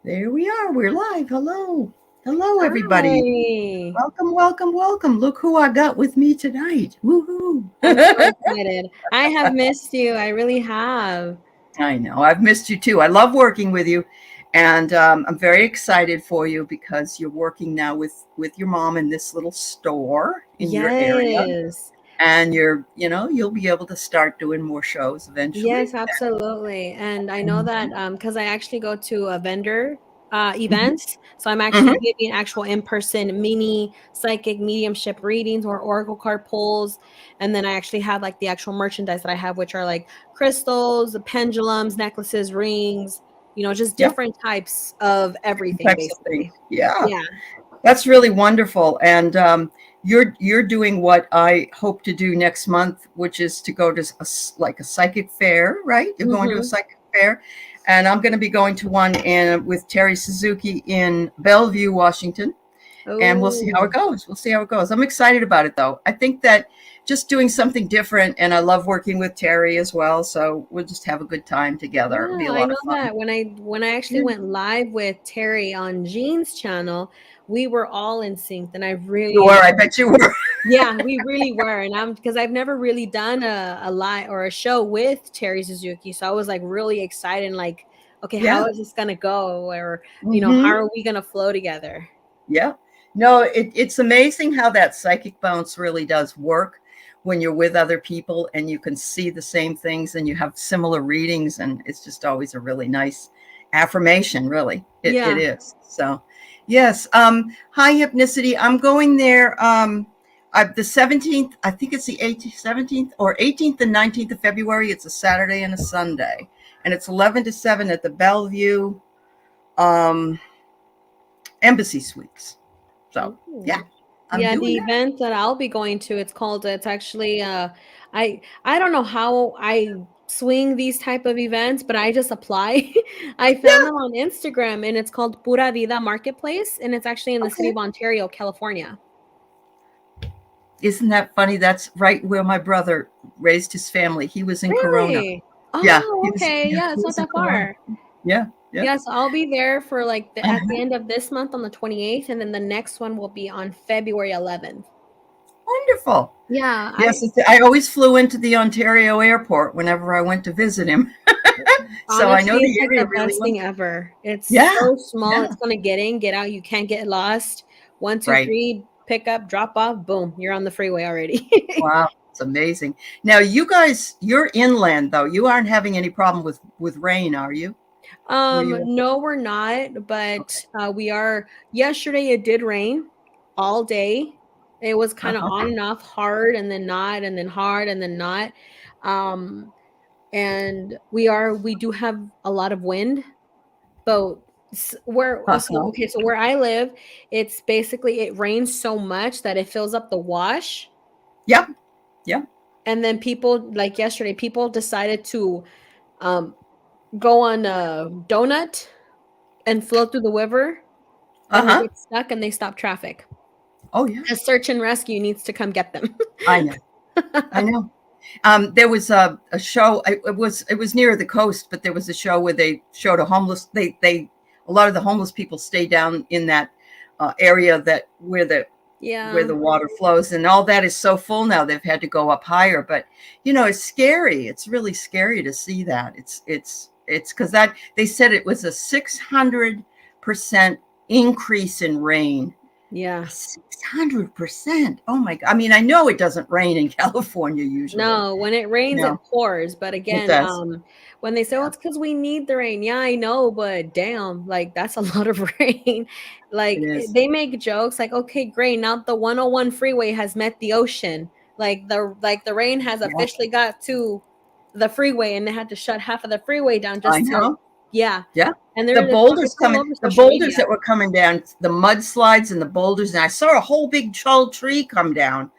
There we are. We're live. Hello. Hello, everybody. Hi. Welcome, welcome, welcome. Look who I got with me tonight. Woohoo. I'm so excited. I have missed you. I really have. I know. I've missed you too. I love working with you. And I'm very excited for you because you're working now with your mom in this little store in your area. Yes. And you'll be able to start doing more shows eventually. Yes, absolutely. And I know that Mhm. because I actually go to a vendor Mhm. events. So I'm actually Mhm. giving actual in-person mini psychic mediumship readings or oracle card pulls. And then I actually have like the actual merchandise that I have, which are like crystals, pendulums, necklaces, rings, just Yep. different types of Different everything types of things. basically. Yeah. Yeah. That's really wonderful, and you're doing what I hope to do next month, which is to go to like a psychic fair, right? You're going to a Mm-hmm. psychic fair, and I'm going to be going to one with Terry Suzuki in Bellevue, Washington, and we'll see how it Oh. goes. We'll see how it goes. I'm excited about it, though. I think that just doing something different, and I love working with Terry as well. So we'll just have a good time together. It'll be Yeah, a I lot know of fun. that when I actually Yeah. went live with Terry on Jean's channel, we were all in sync and I You really were. I enjoyed. bet you were. Yeah, we really were. And I'm because I've never really done a live or a show with Terry Suzuki. So I was like really excited and like, okay, how Yeah. is this gonna go? Or, how Hmm. are we gonna flow together? Yeah. No, it's amazing how that psychic bounce really does work when you're with other people and you can see the same things and you have similar readings. And it's just always a really nice affirmation, really. It Yeah. is. So, yes. Hi, Hypnicity. I'm going there the 17th, I think it's the 18th, 17th or 18th and 19th of February. It's a Saturday and a Sunday. And it's 11 to 7 at the Bellevue um, Embassy Suites. So, yeah, Ooh. I'm Yeah, doing the that. event that I'll be going to, it's actually I don't know how I swing these type of events, but I just apply. I found Yeah. them on Instagram and it's called Pura Vida Marketplace and it's actually in the city Okay. of Ontario, California. Isn't that funny? That's right where my brother raised his family. He was in Corona. Really? Yeah, Oh, okay. Yeah, he it's not was in that Corona. far. Yeah, yeah. Yes, I'll be there for like at the Uh-huh. end of this month on the 28th and then the next one will be on February 11th. Wonderful. Yeah, Yes, I always flew into the Ontario airport whenever I went to visit him. So I know honestly, the it's like area the really best well. thing ever. It's Yeah, so small. yeah, It's gonna get in, get out. You can't get lost. One, two, right. three, pick up, drop off, boom, you're on the freeway already. Wow, it's amazing. Now you guys, you're inland though. You aren't having any problem with rain, are you? Where you are? No, we're not, Okay. but we are. Yesterday it did rain all day. It was kind of Uh-huh. on and off, hard and then not, and then hard and then not. Um, and we do have a lot of wind. But Uh-huh. so where I live, it's basically it rains so much that it fills up the wash, Yep. Yep. and then people like yesterday, people decided to um go on a donut and flow through the river, and they Uh-huh. get stuck and they stop traffic. Oh yeah. A search and rescue needs to come get them. I know. I know. There was a show. It was near the coast, but there was a show where they showed a homeless. They a lot of the homeless people stay down in that area that where Yeah. the water flows, and all that is so full now. They've had to go up higher, but it's scary. It's really scary to see that. It's because that they said it was a 600% increase in rain. Yeah. 600%. Oh my God. I mean, I know it doesn't rain in California usually. No, when it rains, it No, pours. But it again, does. when they say, "Oh, Yeah. it's because we need the rain," yeah, I know, but damn, like that's a lot of rain. It Like is. they make jokes, like, "Okay, great, now the 101 freeway has met the ocean." Like the rain has Yeah, officially got to the freeway, and they had to shut half of the freeway down I just to, know. yeah. Yeah. And The boulders it's all coming, over the social boulders media. that were coming down, the mudslides and the boulders, and I saw a whole big tall tree come down.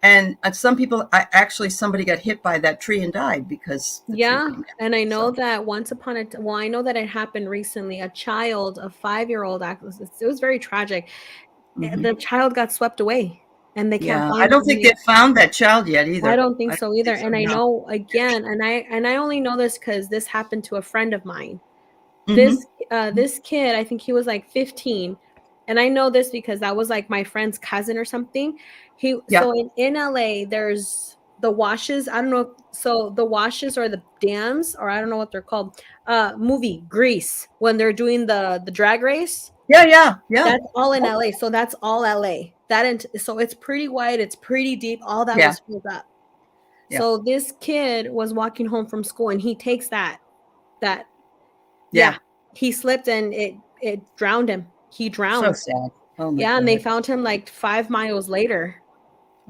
And some people, actually, somebody got hit by that tree and died because the tree Yeah, came down. and I know So, that well, I know that it happened recently. A child, a 5-year-old, it was very tragic. mhm. The child got swept away, and they can't Yeah, I find don't think they've found that child yet I either. don't think I so don't either. think so. And I No. know again, and I only know this because this happened to a friend of mine. Hmm. this kid, I think he was like 15, and I know this because that was like my friend's cousin or something. Yeah. So in LA, there's the washes. I don't know. So the washes or the dams, or I don't know what they're called. Movie Grease, when they're doing the drag race. Yeah. Yeah. Yeah. That's all in LA. So that's all LA. So it's pretty wide. It's pretty deep. All that Yeah. was filled up. Yeah. So this kid was walking home from school, and he takes that Yeah. yeah, he slipped and it drowned him. He So drowned. sad. Oh my Yeah, and they God. found him like 5 miles later.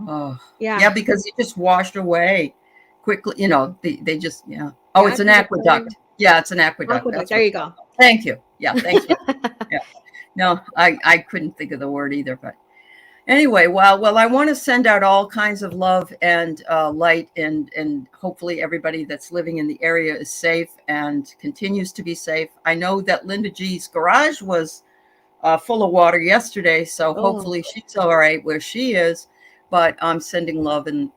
Oh, yeah, Yeah. because he just washed away quickly. They just, yeah. Oh, Yeah, it's an because it's aqueduct. Yeah, it's an aqueduct. aqueduct. That's There what. you go. Thank you. Yeah, thank you. Yeah. No, I couldn't think of the word either. But anyway, well, I want to send out all kinds of love and light, and hopefully everybody that's living in the area is safe and continues to be safe. I know that Linda G's garage was full of water yesterday, so Oh, hopefully she's all right where she is. But I'm sending love and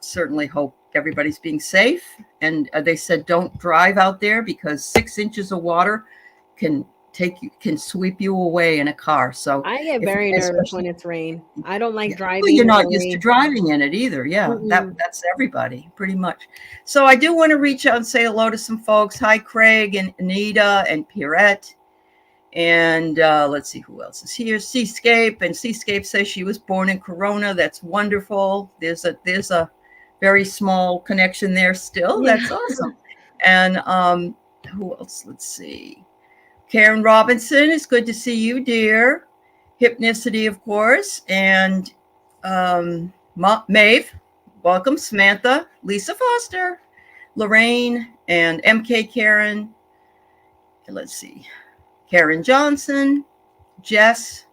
certainly hope everybody's being safe. And they said don't drive out there because 6 inches of water can can sweep you away in a car. So I get if very nervous when especially, it's rain. I don't like yeah, well, you're driving in the not used to rain. driving in it either. Yeah, Mm-mm. that's everybody pretty much. So I do want to reach out and say hello to some folks. Hi, Craig and Anita and Pierrette. And let's see who else is here. Seascape, and Seascape says she was born in Corona. That's wonderful. There's a very small connection there still. Yeah. That's awesome. And who else? Let's see. Karen Robinson, it's good to see you, dear. Hypnicity, of course, and Maeve, welcome. Samantha, Lisa Foster, Lorraine, and MK Karen. Let's see. Karen Johnson, Jess.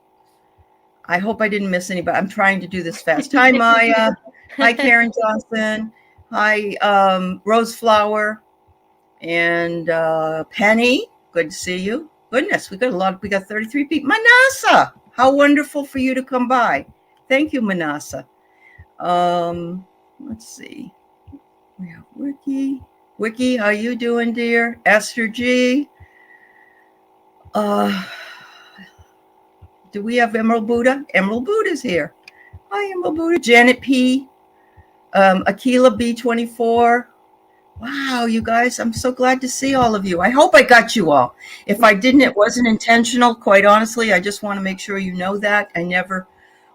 I hope I didn't miss anybody. I'm trying to do this fast. Hi, Maya. Hi, Karen Johnson. Hi, Rose Flower and Penny. Good to see you. Goodness, we got 33 people. Manasa, how wonderful for you to come by. Thank you, Manasa. Let's see. We have Wiki. Wiki, how you doing, dear? Esther G. Do we have Emerald Buddha? Emerald Buddha's here. Hi, Emerald Buddha. Janet P. Akila B24. Wow, you guys, I'm so glad to see all of you. I hope I got you all. If I didn't, it wasn't intentional, quite honestly. I just want to make sure you know that. I never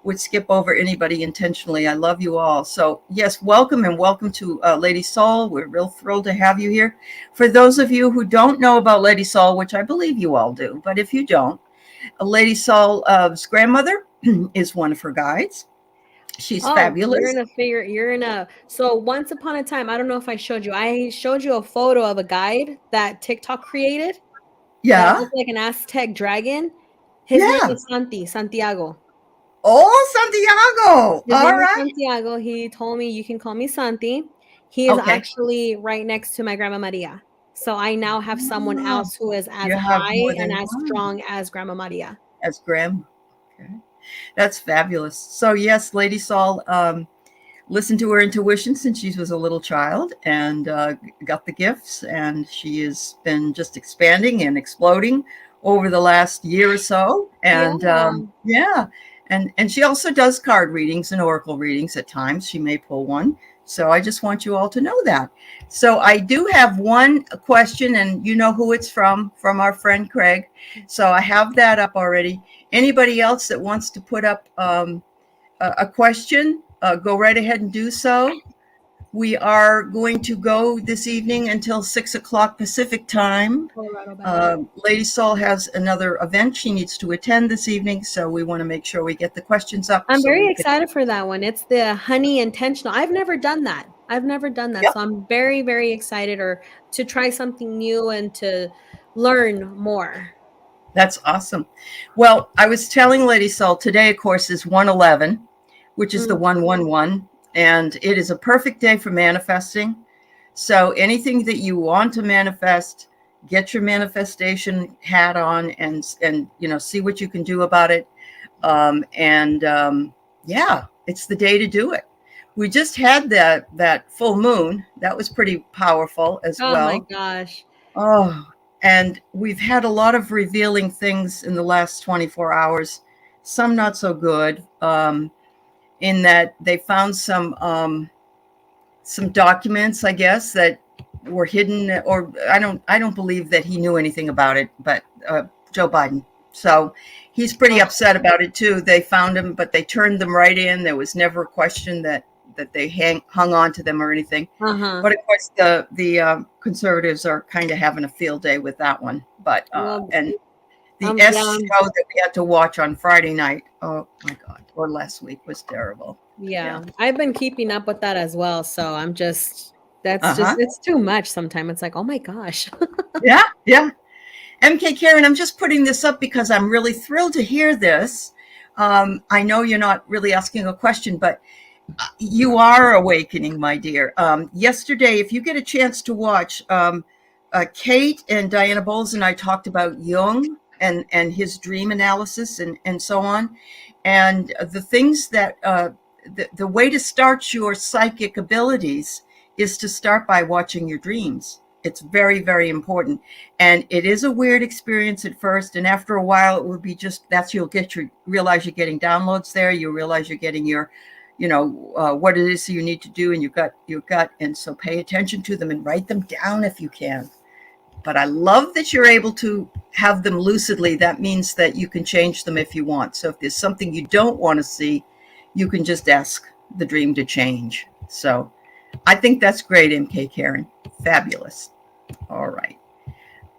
would skip over anybody intentionally. I love you all. So, yes, welcome and welcome to Lady Soul. We're real thrilled to have you here. For those of you who don't know about Lady Soul, which I believe you all do, but if you don't, Lady Soul's grandmother is one of her guides. She's fabulous. So once upon a time, I don't know if I showed you. I showed you a photo of a guide that TikTok created. That Yeah. looks like an Aztec dragon. His Yeah. name is Santiago. Oh, Santiago. His All name is right. Santiago. He told me you can call me Santi. He is Okay. actually right next to my Grandma Maria. So I now have someone Oh, else who is as you have high more and than as one. strong as Grandma Maria. As grandma. Okay. That's fabulous. So yes, Lady Saul listened to her intuition since she was a little child and got the gifts, and she has been just expanding and exploding over the last year or so. And Yeah. and she also does card readings and oracle readings at times. She may pull one. So I just want you all to know that. So I do have one question, and you know who it's from our friend Craig. So I have that up already. Anybody else that wants to put up a question, go right ahead and do so. We are going to go this evening until 6 o'clock Pacific time. Lady Soul has another event she needs to attend this evening, so we want to make sure we get the questions up. I'm very excited for that one. It's the honey intentional. I've never done that. Yep. So I'm very, very excited to try something new and to learn more. That's awesome. Well, I was telling Lady Soul today, of course, is 111, which is the 111, and it is a perfect day for manifesting. So anything that you want to manifest, get your manifestation hat on and see what you can do about it. Yeah, it's the day to do it. We just had that full moon. That was pretty powerful as well. Oh my gosh. Oh, And we've had a lot of revealing things in the last 24 hours, some not so good, in that they found some documents, I guess, that were hidden, or I don't believe that he knew anything about it, but Joe Biden. So he's pretty upset about it too. They found him, but they turned them right in. There was never a question that they hung on to them or anything. Uh-huh. But of course, the conservatives are kind of having a field day with that one. But Well, and the yeah. show that we had to watch on Friday night, oh my God, or last week, was terrible. Yeah. I've been keeping up with that as well. So I'm just, Uh-huh. it's too much sometimes. It's like, oh my gosh. Yeah, yeah. MK Karen, I'm just putting this up because I'm really thrilled to hear this. I know you're not really asking a question, but you are awakening, my dear. Yesterday, if you get a chance to watch, Kate and Diana Bowles and I talked about Jung and his dream analysis and so on. And the things that, the way to start your psychic abilities is to start by watching your dreams. It's very, very important. And it is a weird experience at first. And after a while, it will be just, realize you're getting downloads there. You realize you're getting your, what it is you need to do. And you've got, and so pay attention to them and write them down if you can. But I love that you're able to have them lucidly. That means that you can change them if you want. So if there's something you don't want to see, you can just ask the dream to change. So I think that's great, MK Karen. Fabulous. All right.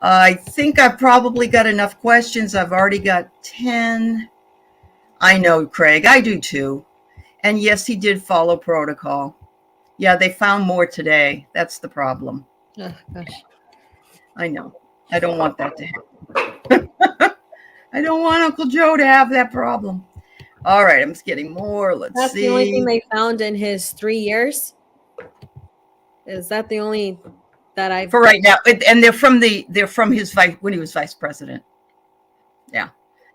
I think I've probably got enough questions. I've already got 10. I know, Craig. I do too. And yes, he did follow protocol. Yeah, they found more today. That's the problem. Oh, gosh. I know. I don't want that to happen. I don't want Uncle Joe to have that problem. All right, I'm just getting more. Let's see. That's the only thing they found in his 3 years? Is that the only that I've for right now? And they're from his when he was vice president. Yeah.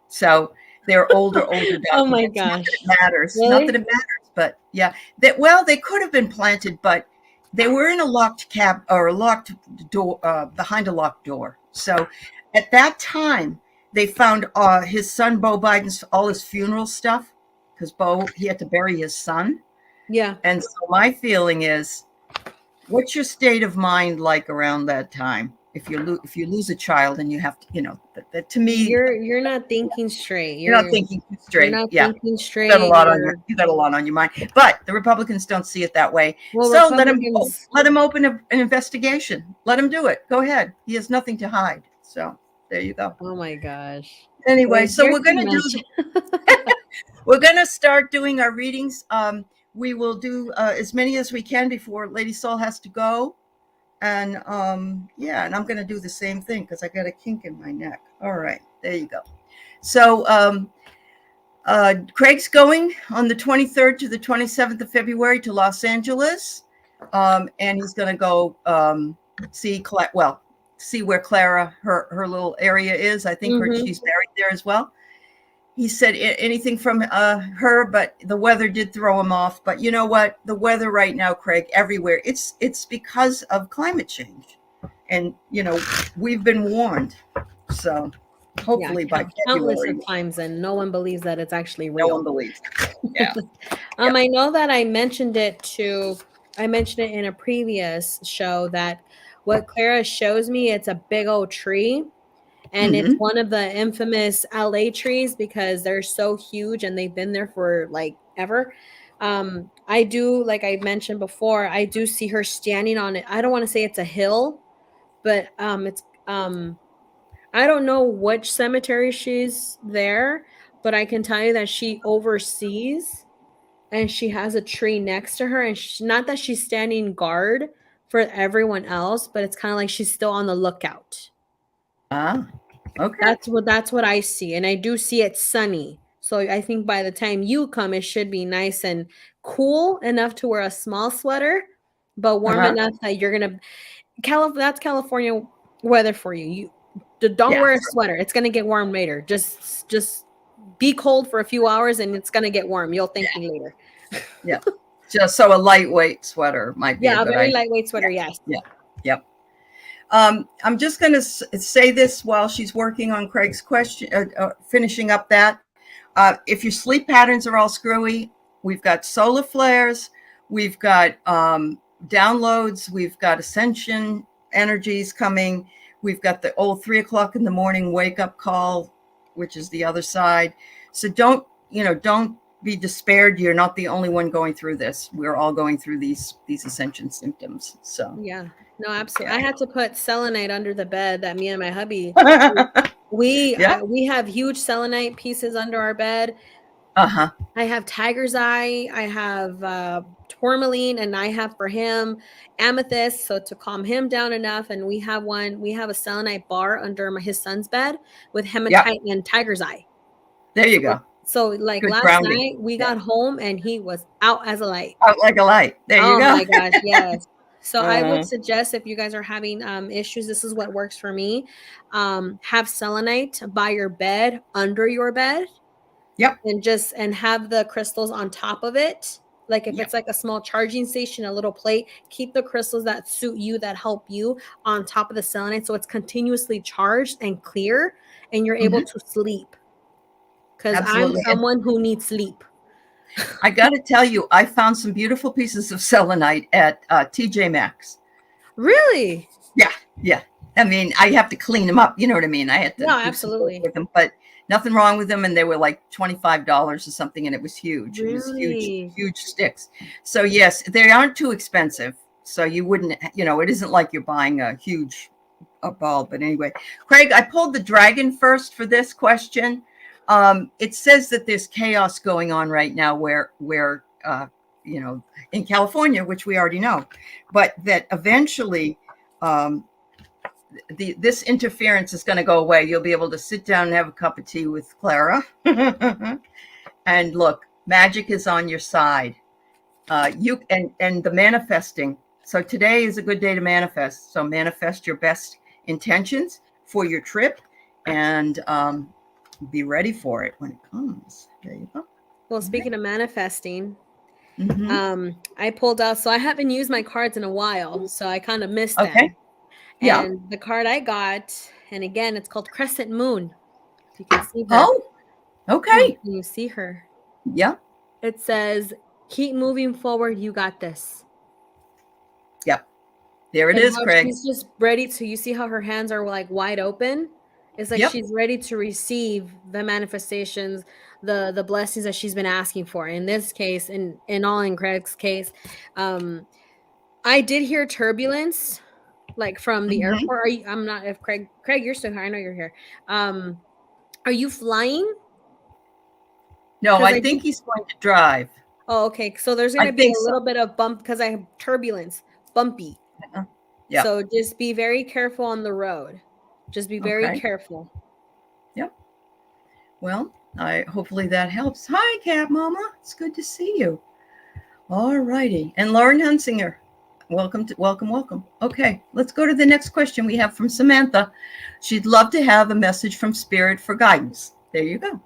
So they're older documents. Oh my gosh. Not that it matters. Really? Not that it matters, but yeah. They could have been planted, but they were in a locked cab or a locked door, behind a locked door. So at that time, they found his son, Beau Biden's, all his funeral stuff, because he had to bury his son. Yeah. And so my feeling is, what's your state of mind like around that time? If you lose a child and you have to, that to me, you're not thinking straight. You're not thinking straight. You're not yeah. thinking straight. You got a lot on your mind. But the Republicans don't see it that way. Well, so let him open an investigation. Let him do it. Go ahead. He has nothing to hide. So there you go. Oh my gosh. Anyway, so we're gonna we're gonna start doing our readings. We will do as many as we can before Lady Soul has to go. And and I'm going to do the same thing because I got a kink in my neck. All right, there you go. So Craig's going on the 23rd to the 27th of February to Los Angeles. And he's going to go see where Clara, her little area is. I think she's married there as well. He said anything from her, but the weather did throw him off. But you know what? The weather right now, Craig, everywhere, it's because of climate change. And, we've been warned. So hopefully by February. Countless of times, and no one believes that it's actually real. No one believes. Yeah. I know that I mentioned it in a previous show that what Clara shows me, it's a big old tree. And it's one of the infamous LA trees because they're so huge and they've been there for like ever. I do, like I mentioned before, I do see her standing on it. I don't want to say it's a hill, but it's I don't know which cemetery she's there, but I can tell you that she oversees and she has a tree next to her. And not that she's standing guard for everyone else, but it's kind of like she's still on the lookout. Okay. That's what I see. And I do see it sunny. So I think by the time you come, it should be nice and cool enough to wear a small sweater, but warm enough that you're going to that's California weather for you. You don't wear a sweater. It's going to get warm later. Just be cold for a few hours and it's going to get warm. You'll thank me later. Yeah. Just so a lightweight sweater might be a very lightweight sweater. Yes. Yeah. Yep. I'm just going to say this while she's working on Craig's question, finishing up that. If your sleep patterns are all screwy, we've got solar flares, we've got downloads, we've got ascension energies coming, we've got the old 3:00 in the morning wake up call, which is the other side. So don't be despaired. You're not the only one going through this. We're all going through these ascension symptoms. So Yeah, no, absolutely. I okay. had to put selenite under the bed that me and my hubby, Yeah. we have huge selenite pieces under our bed. Uh-huh. I have tiger's eye, I have tourmaline, and I have for him amethyst, so to calm him down enough. And we have a selenite bar under his son's bed with Yep. hematite and tiger's eye. There you go. So like Good last grounding. night we got home and he was out as a light. Out like a light. There you Oh go. my gosh, yes. So I would suggest, if you guys are having issues, this is what works for me. Have selenite by your bed, under your bed. Yep. And have the crystals on top of it. Like if Yep. it's like a small charging station, a little plate, keep the crystals that suit you, that help you, on top of the selenite, so it's continuously charged and clear, and you're able to sleep. Because I'm Absolutely. someone who needs sleep. I got to tell you, I found some beautiful pieces of selenite at TJ Maxx. Really? Yeah. I mean, I have to clean them up. You know what I mean? I had to No, do some work absolutely. with them, but nothing wrong with them. And they were like $25 or something, and it was huge. It was Really? huge sticks. So yes, they aren't too expensive. So you wouldn't, it isn't like you're buying a huge ball. But anyway, Craig, I pulled the dragon first for this question. It says that there's chaos going on right now where in California, which we already know, but that eventually this interference is going to go away. You'll be able to sit down and have a cup of tea with Clara. And look, magic is on your side. You and the manifesting. So today is a good day to manifest. So manifest your best intentions for your trip, and be ready for it when it comes. There you go. Well, speaking of manifesting, Mm-hmm. I pulled out, so I haven't used my cards in a while, so I kind of missed Okay. them. Yeah. And the card I got, and again, it's called Crescent Moon. If you can see her. Oh, okay. Can you see her? Yeah. It says, keep moving forward. You got this. Yep. There it is, Craig. She's just ready to, you see how her hands are like wide open? It's like she's ready to receive the manifestations, the blessings that she's been asking for. In this case, in Craig's case, I did hear turbulence, like from the airport. I'm not, if Craig, you're still here. I know you're here. Are you flying? No, I think he's going to drive. Oh, okay. So there's going to be a little bit of bump because I have turbulence, bumpy. Yeah. So just be very careful on the road. Just be very careful. Yep. Well, hopefully that helps. Hi, Cat Mama. It's good to see you. All righty. And Lauren Hunsinger, welcome. Okay, let's go to the next question we have from Samantha. She'd love to have a message from Spirit for guidance. There you go.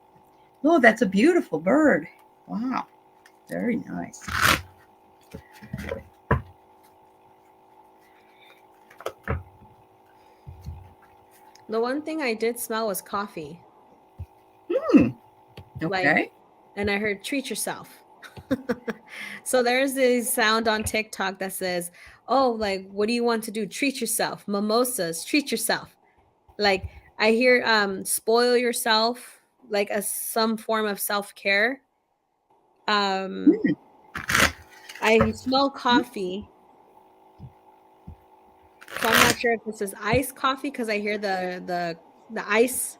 Oh, that's a beautiful bird. Wow. Very nice. The one thing I did smell was coffee. Okay. And I heard treat yourself. So there's this sound on TikTok that says, oh, like, what do you want to do? Treat yourself. Mimosas, treat yourself. Like, I hear spoil yourself, like some form of self-care. I smell coffee. So I'm not sure if this is iced coffee because I hear the ice.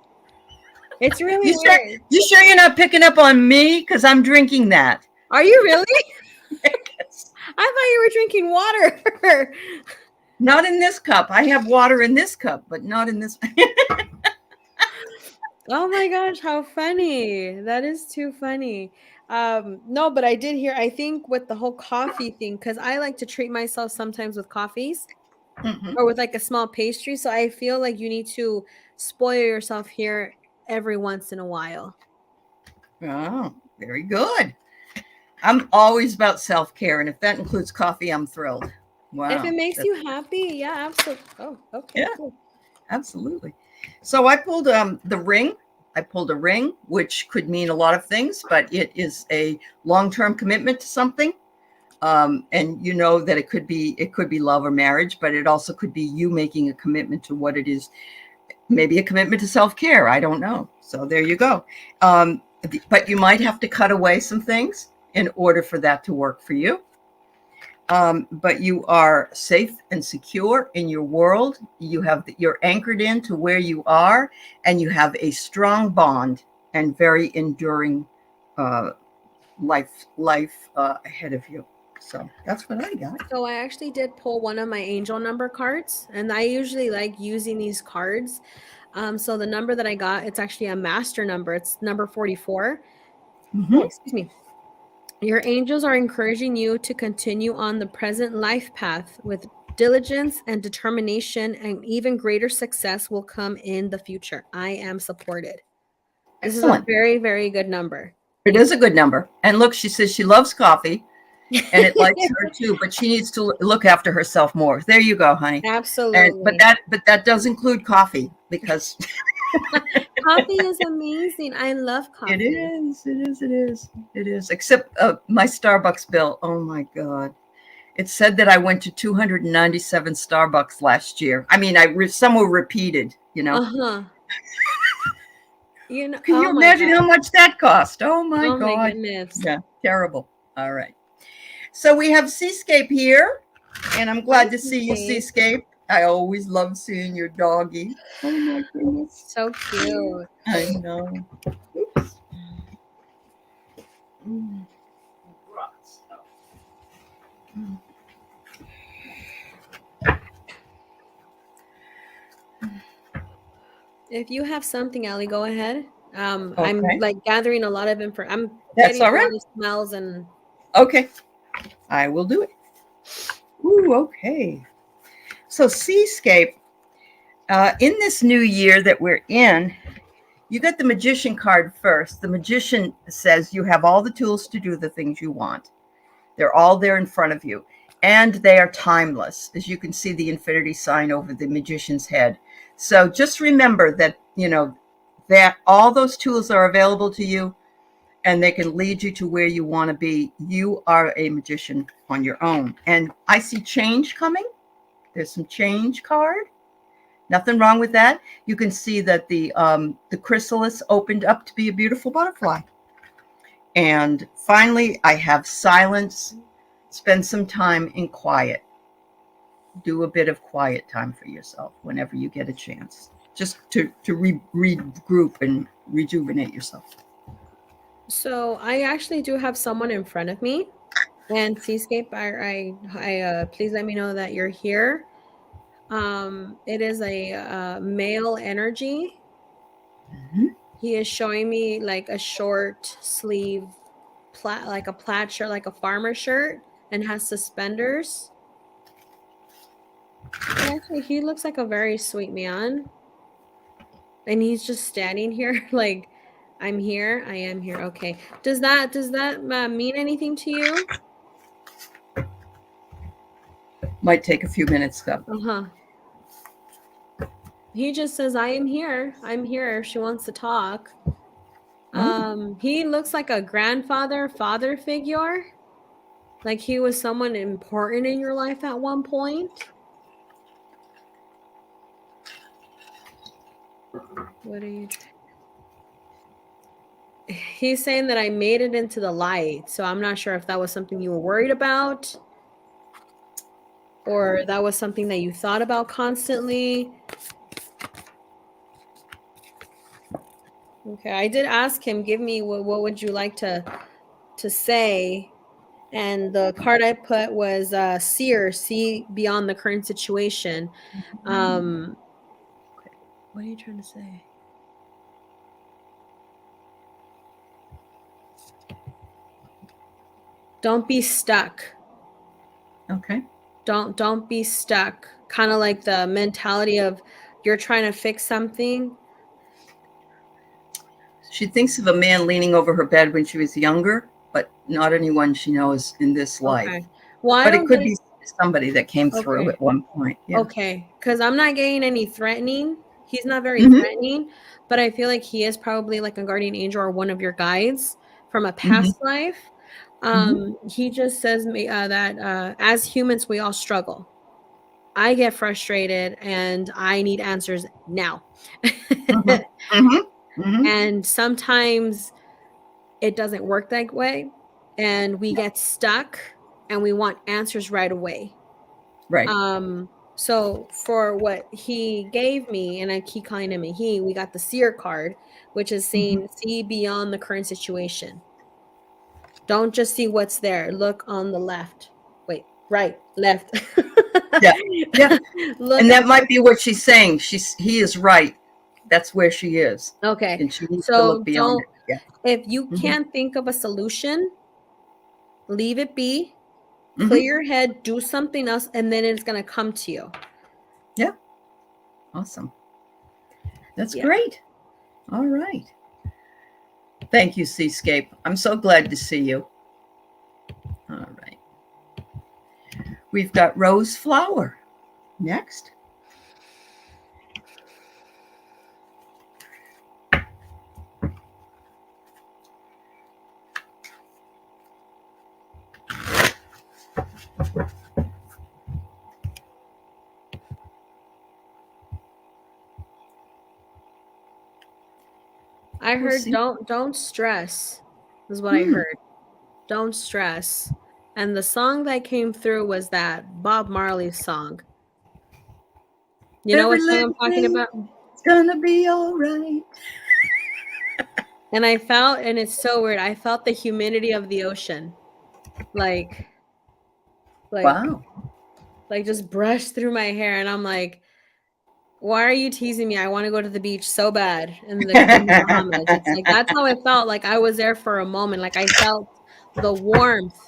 It's really weird. You sure you're not picking up on me? Because I'm drinking that. Are you really? Yes. I thought you were drinking water. Not in this cup. I have water in this cup, but not in this. Oh my gosh, how funny. That is too funny. No, but I did hear, I think with the whole coffee thing, because I like to treat myself sometimes with coffees or with like a small pastry. So I feel like you need to spoil yourself here every once in a while. Oh, very good. I'm always about self-care. And if that includes coffee, I'm thrilled. Wow. If it makes you happy, yeah, absolutely. Oh, okay, Yeah. cool. Absolutely. So I pulled the ring. I pulled a ring, which could mean a lot of things, but it is a long-term commitment to something. And you know that it could be love or marriage, but it also could be you making a commitment to what it is. Maybe a commitment to self-care. I don't know. So there you go. But you might have to cut away some things in order for that to work for you. But you are safe and secure in your world. You're anchored into where you are, and you have a strong bond and very enduring uh, life ahead of you. So that's what I got. So I actually did pull one of my angel number cards, and I usually like using these cards. So the number that I got, it's actually a master number. It's number 44. Oh, Mm-hmm. excuse me. Your angels are encouraging you to continue on the present life path with diligence and determination, and even greater success will come in the future. I am supported. This is a Excellent. very, very good number. It is a good number. And look, she says she loves coffee and it likes her too, but she needs to look after herself more. There you go, honey. And Absolutely. but that does include coffee because Coffee is amazing. I love coffee. it is. Except my Starbucks bill. Oh my God. It said that I went to 297 Starbucks last year. I mean, some were repeated, you know. Uh-huh. Can you oh my imagine God. how much that cost? Oh my Oh my God. goodness. Yeah, terrible. All right. So we have Seascape here, and I'm glad to see you, Seascape. I always love seeing your doggy. Oh my goodness. So cute. I know. Oops. If you have something, Ellie, go ahead. I'm Okay. like gathering a lot of info. I'm That's getting all a right. lot of smells and Okay. I will do it. Ooh, okay. So Seascape, in this new year that we're in, you got the Magician card first. The Magician says you have all the tools to do the things you want. They're all there in front of you, and they are timeless. As you can see the infinity sign over the Magician's head. So just remember that, you know, that all those tools are available to you, and they can lead you to where you want to be. You are a magician on your own. And I see change coming. There's some change card. Nothing wrong with that. You can see that the chrysalis opened up to be a beautiful butterfly. And finally, I have silence. Spend some time in quiet. Do a bit of quiet time for yourself whenever you get a chance, just to regroup and rejuvenate yourself. so I actually do have someone in front of me. And Seascape, I please let me know that you're here. It is a male energy. Mm-hmm. He is showing me like a short sleeve like a plaid shirt, like a farmer shirt, and has suspenders. And actually, he looks like a very sweet man. And he's just standing here like, I'm here, I am here. Okay. Does that mean anything to you? Might take a few minutes though. Uh-huh. He just says, I am here. I'm here if she wants to talk. He looks like a father figure. Like he was someone important in your life at one point. What are you? He's saying that I made it into the light. So I'm not sure if that was something you were worried about, or that was something that you thought about constantly. Okay, I did ask him, give me what would you like to say? And the card I put was seer, see beyond the current situation. What are you trying to say? Don't be stuck. Okay. Don't be stuck. Kind of like the mentality of you're trying to fix something. She thinks of a man leaning over her bed when she was younger, but not anyone she knows in this life. Well, but it could be somebody that came through Okay. at one point. Yeah. Okay, because I'm not getting any threatening. He's not very Mhm. threatening, but I feel like he is probably like a guardian angel or one of your guides from a Mhm. past life. He just says that as humans, we all struggle. I get frustrated and I need answers now. Mhm. Mhm. Mhm. And sometimes it doesn't work that way. And we get stuck and we want answers right away. Right. So for what he gave me, and I keep calling him a he, we got the seer card, which is Mhm. saying see beyond the current situation. Don't just see what's there. Look on the left. Wait, right, left. Yeah. Yeah. Look And at that might be what she's saying. He is right. That's where she is. okay. And she needs to look So beyond don't it. Yeah. if you Mhm. can't think of a solution, leave it be. Clear Mhm. your head, do something else, and then it's gonna come to you. Yeah. Awesome. That's Yeah. great. All right. Thank you, Seascape. I'm so glad to see you. All right. We've got Rose Flower next. I We'll heard see. don't stress is what I Hmm. heard. Don't stress. And the song that came through was that Bob Marley song. You know Every what song I'm little talking thing about? is gonna be all right. And I felt, and it's so weird, I felt the humidity of the ocean. Like like Wow. like just brushed through my hair and I'm like, why are you teasing me? I want to go to the beach so bad in the Bahamas. It's like that's how it felt. Like I was there for a moment. Like I felt the warmth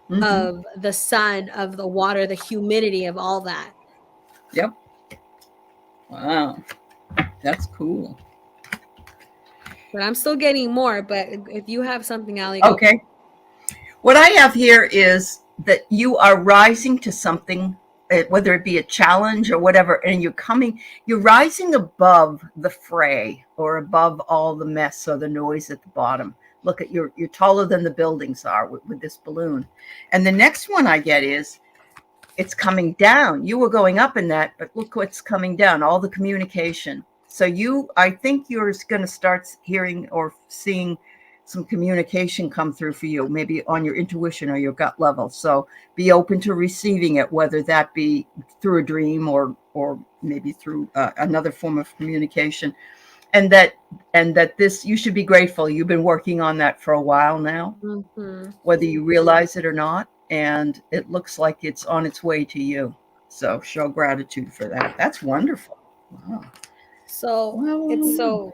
Hmm. of the sun, of the water, the humidity of all that. Yep. Wow. That's cool. But I'm still getting more. But if you have something, Ali, go. Okay. What I have here is that you are rising to something, whether it be a challenge or whatever, and you're rising above the fray or above all the mess or the noise at the bottom. Look at you're taller than the buildings are with this balloon. And the next one I get is it's coming down. You were going up in that, but look what's coming down, all the communication. So I think you're going to start hearing or seeing some communication come through for you, maybe on your intuition or your gut level. So be open to receiving it, whether that be through a dream or maybe through another form of communication. And that this, you should be grateful. You've been working on that for a while now, Mm-hmm. whether you realize it or not. And it looks like it's on its way to you. So show gratitude for that. That's wonderful. Wow. So it's Wow. so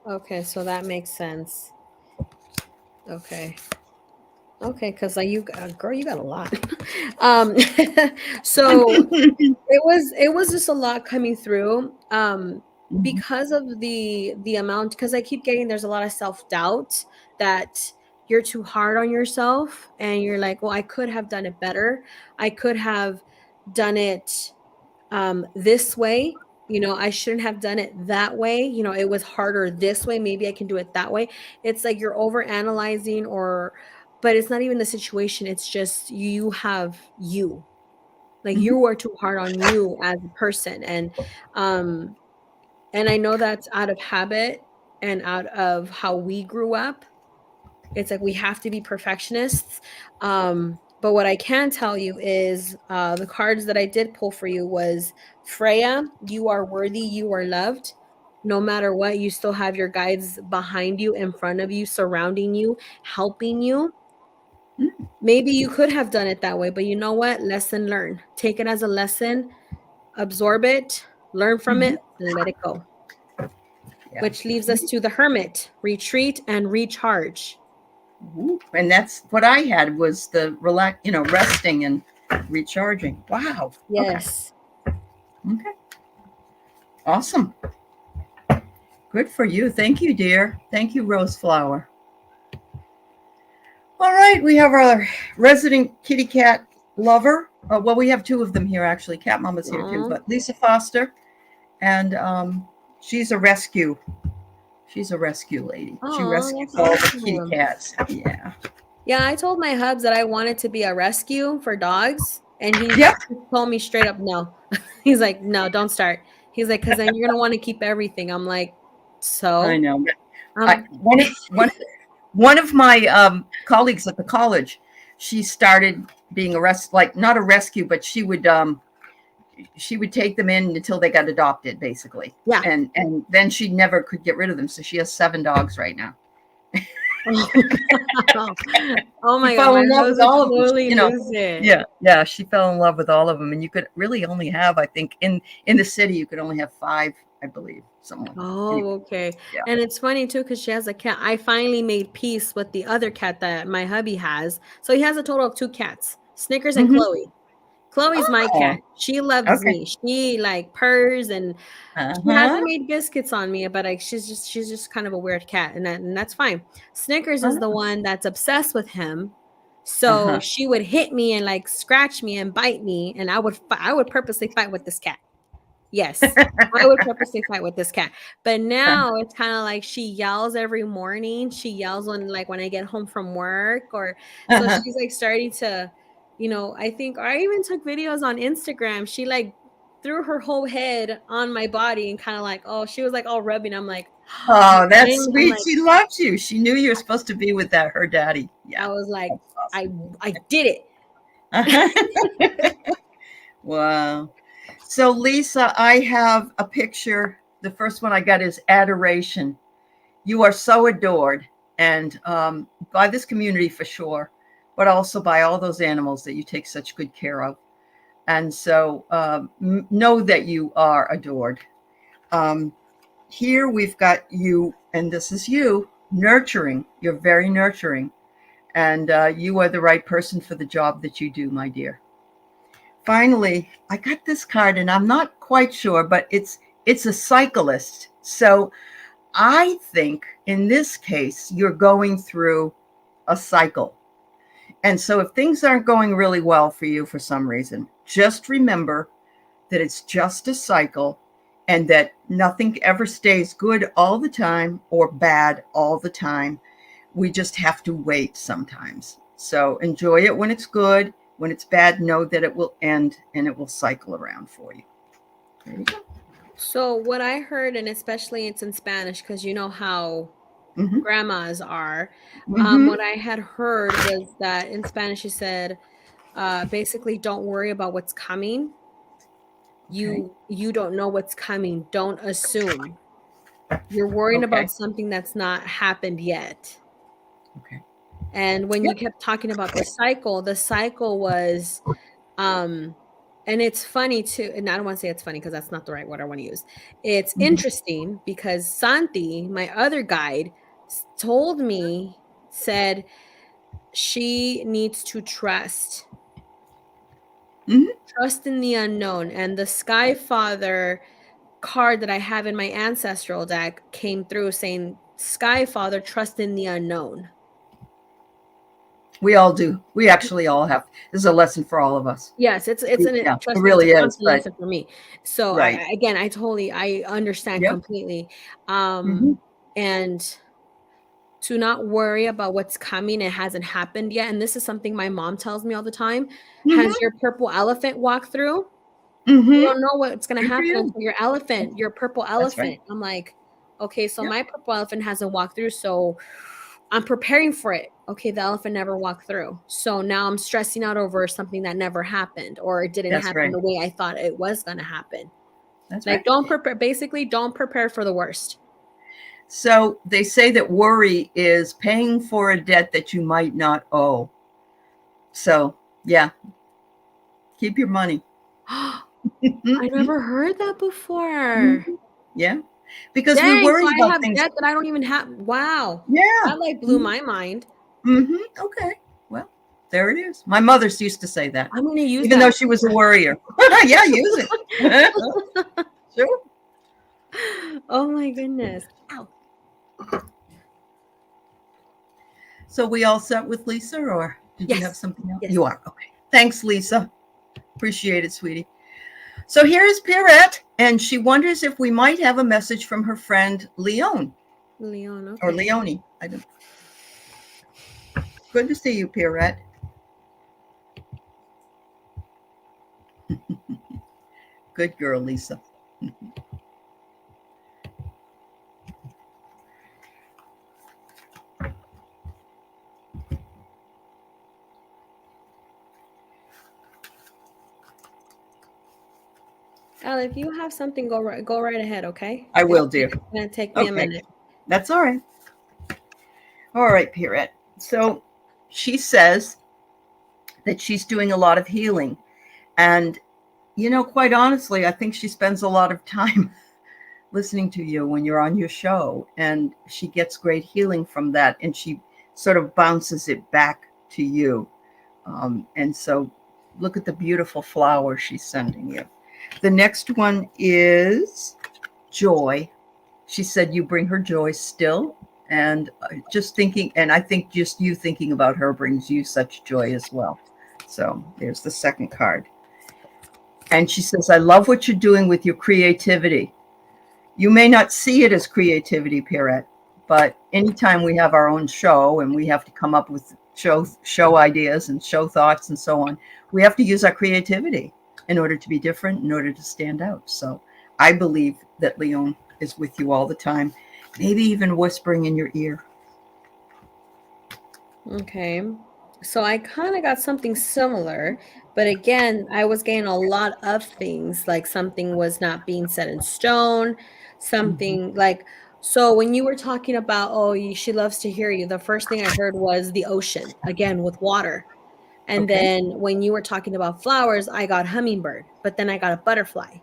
okay. So that makes sense. Okay. Okay, because like you, girl, you got a lot. um, so it was just a lot coming through. Mhm. Because of the amount, because I keep getting there's a lot of self doubt that you're too hard on yourself, and you're like, well, I could have done it better. I could have done it this way. I shouldn't have done it that way. It was harder this way. Maybe I can do it that way. It's like you're over analyzing, but it's not even the situation. It's just you have you. Like Mhm. you are too hard on you as a person. Um, and I know that's out of habit and out of how we grew up. It's like we have to be perfectionists. But what I can tell you is the cards that I did pull for you was Freya, you are worthy, you are loved. No matter what, you still have your guides behind you, in front of you, surrounding you, helping you. Mm. Maybe you could have done it that way, but you know what? Lesson learned. Take it as a lesson, absorb it, learn from Mhm. it, and let it go. Yeah. Which leaves us to the hermit, retreat and recharge. Ooh. And that's what I had was the resting and recharging. Wow. Okay. Yes. Okay. Awesome. Good for you. Thank you, dear. Thank you, Rose Flower. All right, we have our resident kitty cat lover, Well, we have two of them here actually. Cat Mama's here too, Aw. but Lisa Foster, and she's a rescue. She's a rescue lady. She Oh, rescues that's all the kitty awesome. cats. Yeah. Yeah, I told my hubs that I wanted to be a rescue for dogs, and he Yep. told me straight up no. He's like, no, don't start. He's like, because then you're gonna want to keep everything. I'm like, I so know. I, um, one of my colleagues at the college, she started being like not a rescue, but she would take them in until they got adopted, basically, yeah. and then she never could get rid of them. So she has 7 dogs right now. Oh She my god, fell my in love hubs with would all of them. totally lose it. Yeah, she fell in love with all of them, and you could really only have, I think, in the city, you could only have 5, I believe, something like that. Oh, Anyway, okay. yeah. And it's funny too because she has a cat. I finally made peace with the other cat that my hubby has. So he has a total of 2 cats, Snickers and Mm-hmm. Chloe. Chloe's my Oh, cat. She loves okay. me. She like purrs and she Uh-huh. hasn't made biscuits on me, but like she's just kind of a weird cat, and that's fine. Snickers is the Uh-huh. one that's obsessed with him. So Uh-huh. she would hit me and like scratch me and bite me, and I would purposely fight with this cat. Yes, I would purposely fight with this cat. But now it's kind of like she yells every morning. She yells when I get home from work, or so Uh-huh. she's like starting to, I think I even took videos on Instagram. She like threw her whole head on my body and kind of like, oh, she was like all rubbing. I'm like, Oh, that's I'm sweet. like, She loves you. She knew you were supposed to be with her daddy. I Yeah, was like, that's I awesome. I did it. Uh-huh. Wow. So, Lisa, I have a picture. The first one I got is adoration. You are so adored, and by this community for sure, but also by all those animals that you take such good care of. And so know that you are adored. Um, Here we've got you, and this is you, nurturing. You're very nurturing, and you are the right person for the job that you do, my dear. Finally, I got this card, and I'm not quite sure, but it's a cyclist. So I think in this case, you're going through a cycle. And so if things aren't going really well for you for some reason, just remember that it's just a cycle and that nothing ever stays good all the time or bad all the time. We just have to wait sometimes. So enjoy it when it's good. When it's bad, know that it will end and it will cycle around for you. There you go. So what I heard, and especially it's in Spanish, because you know how Mm-hmm. grandmas are. Mm-hmm. What I had heard was that in Spanish, she said, basically, don't worry about what's coming. Okay. You don't know what's coming. Don't assume. You're worrying Okay. about something that's not happened yet. Okay. And when you Yep. kept talking about the cycle was, and it's funny too. And I don't want to say it's funny because that's not the right word I want to use. It's Mm-hmm. interesting because Santi, my other guide, told me, said she needs to trust Mm-hmm. in the unknown. And the Sky Father card that I have in my ancestral deck came through saying, Sky Father, trust in the unknown. We all do. We actually all have. This is a lesson for all of us. Yes, it's Yeah, it trust me, it's a really is. constant But lesson for me. So right. I understand Yep. completely. Mm-hmm. And to not worry about what's coming, it hasn't happened yet. And this is something my mom tells me all the time. Has Mm-hmm. your purple elephant walked through? You Mm-hmm. don't know what's gonna Good for happen you. until your purple That's right. elephant. I'm like, okay, so Yep. my purple elephant hasn't walked through, so I'm preparing for it. Okay, the elephant never walked through. So now I'm stressing out over something that never happened or it didn't That's happen right. the way I thought it was gonna happen. That's Like right. don't prepare for the worst. So they say that worry is paying for a debt that you might not owe. So yeah, keep your money. I never heard that before. Mhm. Yeah, because we Dang, so worry I about have things. debt that I don't even have. Wow. Yeah. That like blew my mind. Mm-hmm. Okay. Well, there it is. My mother used to say that, I'm gonna use even though that. she was a worrier. Yeah, use it. Sure. Oh my goodness. Ow. So we all set with Lisa, or did you have Yes. something else? Yes. You are. Okay. Thanks, Lisa. Appreciate it, sweetie. So here's Pierrette, and she wonders if we might have a message from her friend Leon Leon, or okay. Leonie. I don't. Good to see you, Pierrette. Good girl, Lisa. Al, if you have something, go right ahead, okay? I will, dear. It's gonna take me a Okay, minute. that's all right. All right, Pierrette. So she says that she's doing a lot of healing. And, quite honestly, I think she spends a lot of time listening to you when you're on your show. And she gets great healing from that. And she sort of bounces it back to you. And so look at the beautiful flowers she's sending you. The next one is Joy. She said you bring her joy still. And just thinking, and I think just you thinking about her brings you such joy as well. So there's the second card. And she says, I love what you're doing with your creativity. You may not see it as creativity, Pierrette, but anytime we have our own show and we have to come up with show ideas and show thoughts and so on, we have to use our creativity in order to be different, in order to stand out. So I believe that Leon is with you all the time, maybe even whispering in your ear. Okay. So I kind of got something similar, but again, I was getting a lot of things, like something was not being set in stone, something like, so when you were talking about, oh, she loves to hear you, the first thing I heard was the ocean, again, with water. And Okay. then when you were talking about flowers, I got hummingbird, but then I got a butterfly.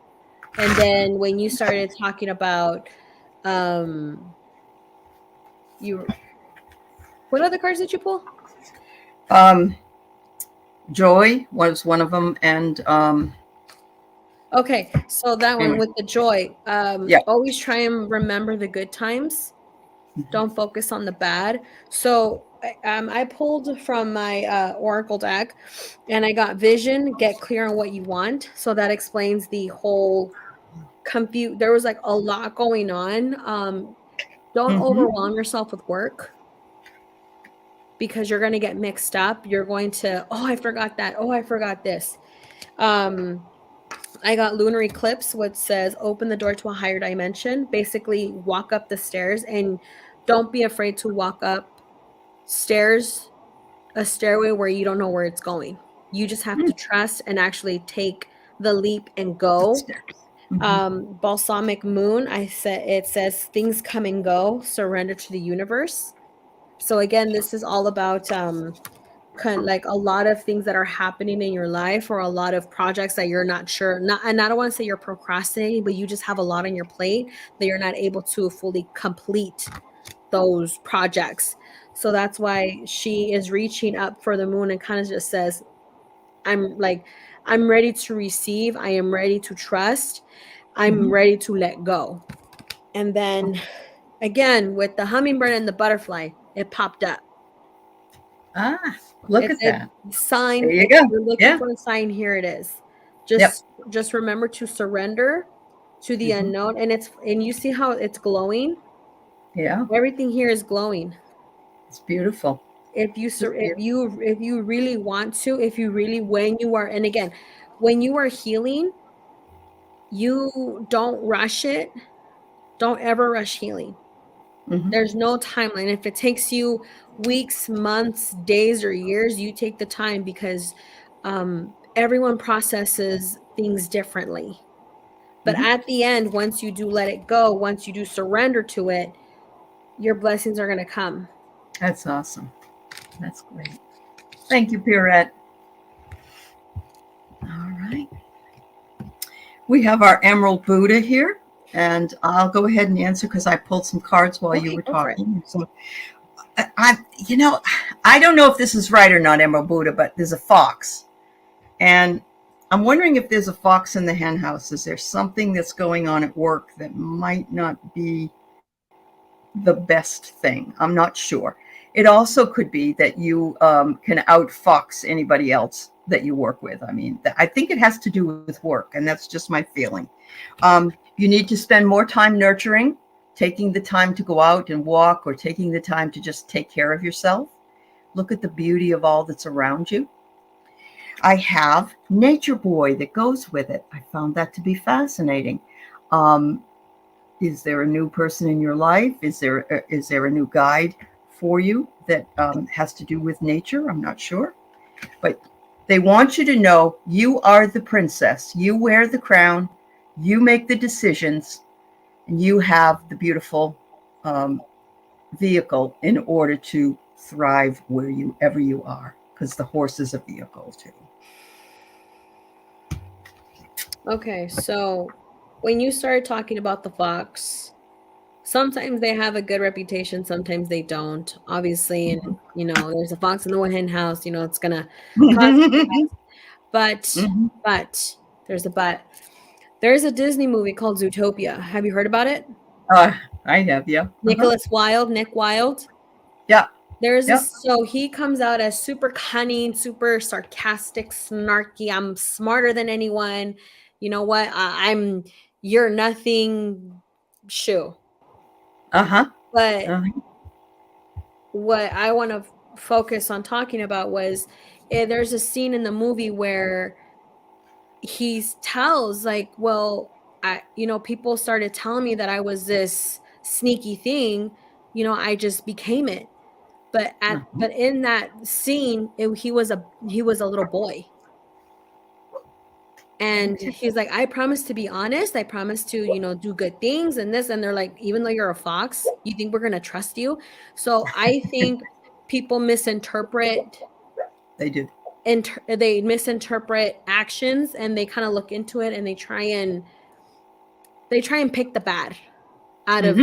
And then when you started talking about, what other cards did you pull? Joy was one of them, and okay, so that one with the joy. Yeah. Always try and remember the good times. Don't focus on the bad. So I pulled from my Oracle deck, and I got vision. Get clear on what you want. So that explains the whole confuse. There was like a lot going on. Don't overwhelm yourself with work, because you're going to get mixed up. You're going to, oh, I forgot that. Oh, I forgot this. I got lunar eclipse, which says open the door to a higher dimension. Basically, walk up the stairs, and don't be afraid to walk up stairs, a stairway where you don't know where it's going. You just have to trust and actually take the leap and go. Balsamic moon, it says things come and go, surrender to the universe. So again, this is all about kind of like a lot of things that are happening in your life, or a lot of projects that you're not sure, and I don't want to say you're procrastinating, but you just have a lot on your plate that you're not able to fully complete those projects. So that's why she is reaching up for the moon and kind of just says, I'm ready to receive, I am ready to trust, I'm ready to let go. And then again, with the hummingbird and the butterfly, it popped up. Look at that. Sign. There you go. You're looking for a sign. Here it is. Just remember to surrender to the unknown. And you see how it's glowing? Yeah. Everything here is glowing. It's beautiful. If you really want to, when you are, and again, when you are healing, you don't rush it. Don't ever rush healing. There's no timeline. If it takes you weeks, months, days, or years, you take the time, because everyone processes things differently. But at the end, once you do let it go, once you do surrender to it, your blessings are going to come. That's awesome. That's great. Thank you, Pierrette. All right. We have our Emerald Buddha here. And I'll go ahead and answer because I pulled some cards while you were talking. So, I don't know if this is right or not, Emerald Buddha, but there's a fox. And I'm wondering if there's a fox in the hen house. Is there something that's going on at work that might not be the best thing? I'm not sure. It also could be that you can outfox anybody else that you work with. I mean, I think it has to do with work, and that's just my feeling. You need to spend more time nurturing, taking the time to go out and walk, or taking the time to just take care of yourself. Look at the beauty of all that's around you. I have Nature Boy that goes with it. I found that to be fascinating. Is there a new person in your life? Is there a new guide for you that has to do with nature? I'm not sure. But they want you to know you are the princess. You wear the crown. You make the decisions. And you have the beautiful vehicle in order to thrive wherever you are, because the horse is a vehicle too. Okay, so when you started talking about the fox, sometimes they have a good reputation, sometimes they don't. Obviously, and there's a fox in the hen house. It's gonna cause. But there's a but. There's a Disney movie called Zootopia. Have you heard about it? I have, yeah. Nick Wilde. Yeah. There's so he comes out as super cunning, super sarcastic, snarky. I'm smarter than anyone. You know what? You're nothing. Shoo. But what I want to focus on talking about was there's a scene in the movie where he tells people started telling me that I was this sneaky thing. I just became it. But in that scene, he was a little boy. And he's like, I promise to be honest. I promise to, do good things and this. And they're like, even though you're a fox, you think we're going to trust you? So I think people misinterpret. They do. They misinterpret actions, and they kind of look into it, and they try and pick the bad out of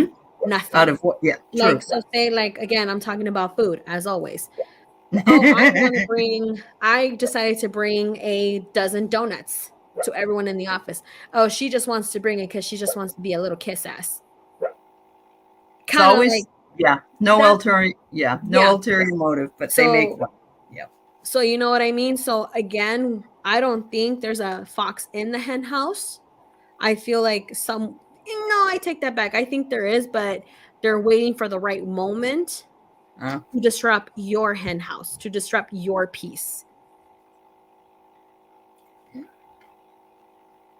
nothing. Out of what? Yeah. True. Like, so say, like, again, I'm talking about food as always. I decided to bring a dozen donuts to everyone in the office. Oh, she just wants to bring it because she just wants to be a little kiss ass. It's always, no ulterior motive, but they make one. Yeah. So you know what I mean? So again, I don't think there's a fox in the hen house. I feel like I take that back. I think there is, but they're waiting for the right moment to disrupt your hen house, to disrupt your peace.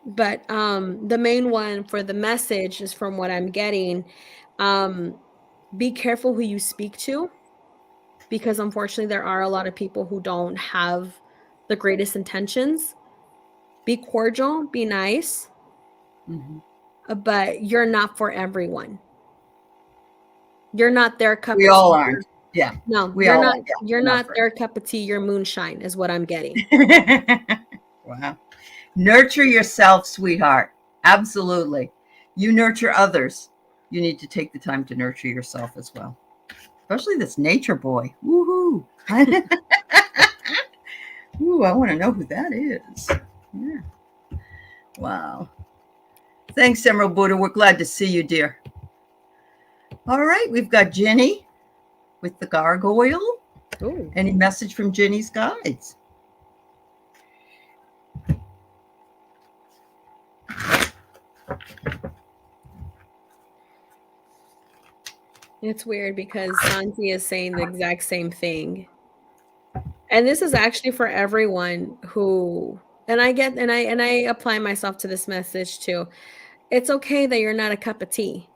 But the main one for the message is, from what I'm getting, be careful who you speak to, because unfortunately there are a lot of people who don't have the greatest intentions. Be cordial, be nice, but you're not for everyone. You're not their cup of tea. We all aren't. Yeah. No, you're not their cup of tea. You're moonshine is what I'm getting. Wow. Nurture yourself, sweetheart. Absolutely. You nurture others. You need to take the time to nurture yourself as well. Especially this Nature Boy. Woohoo. Ooh, I want to know who that is. Yeah. Wow. Thanks, Emerald Buddha. We're glad to see you, dear. All right. We've got Jenny with the gargoyle. Ooh. Any message from Jenny's guides? It's weird because Santi is saying the exact same thing. And this is actually for everyone who, and I apply myself to this message too. It's okay that you're not a cup of tea.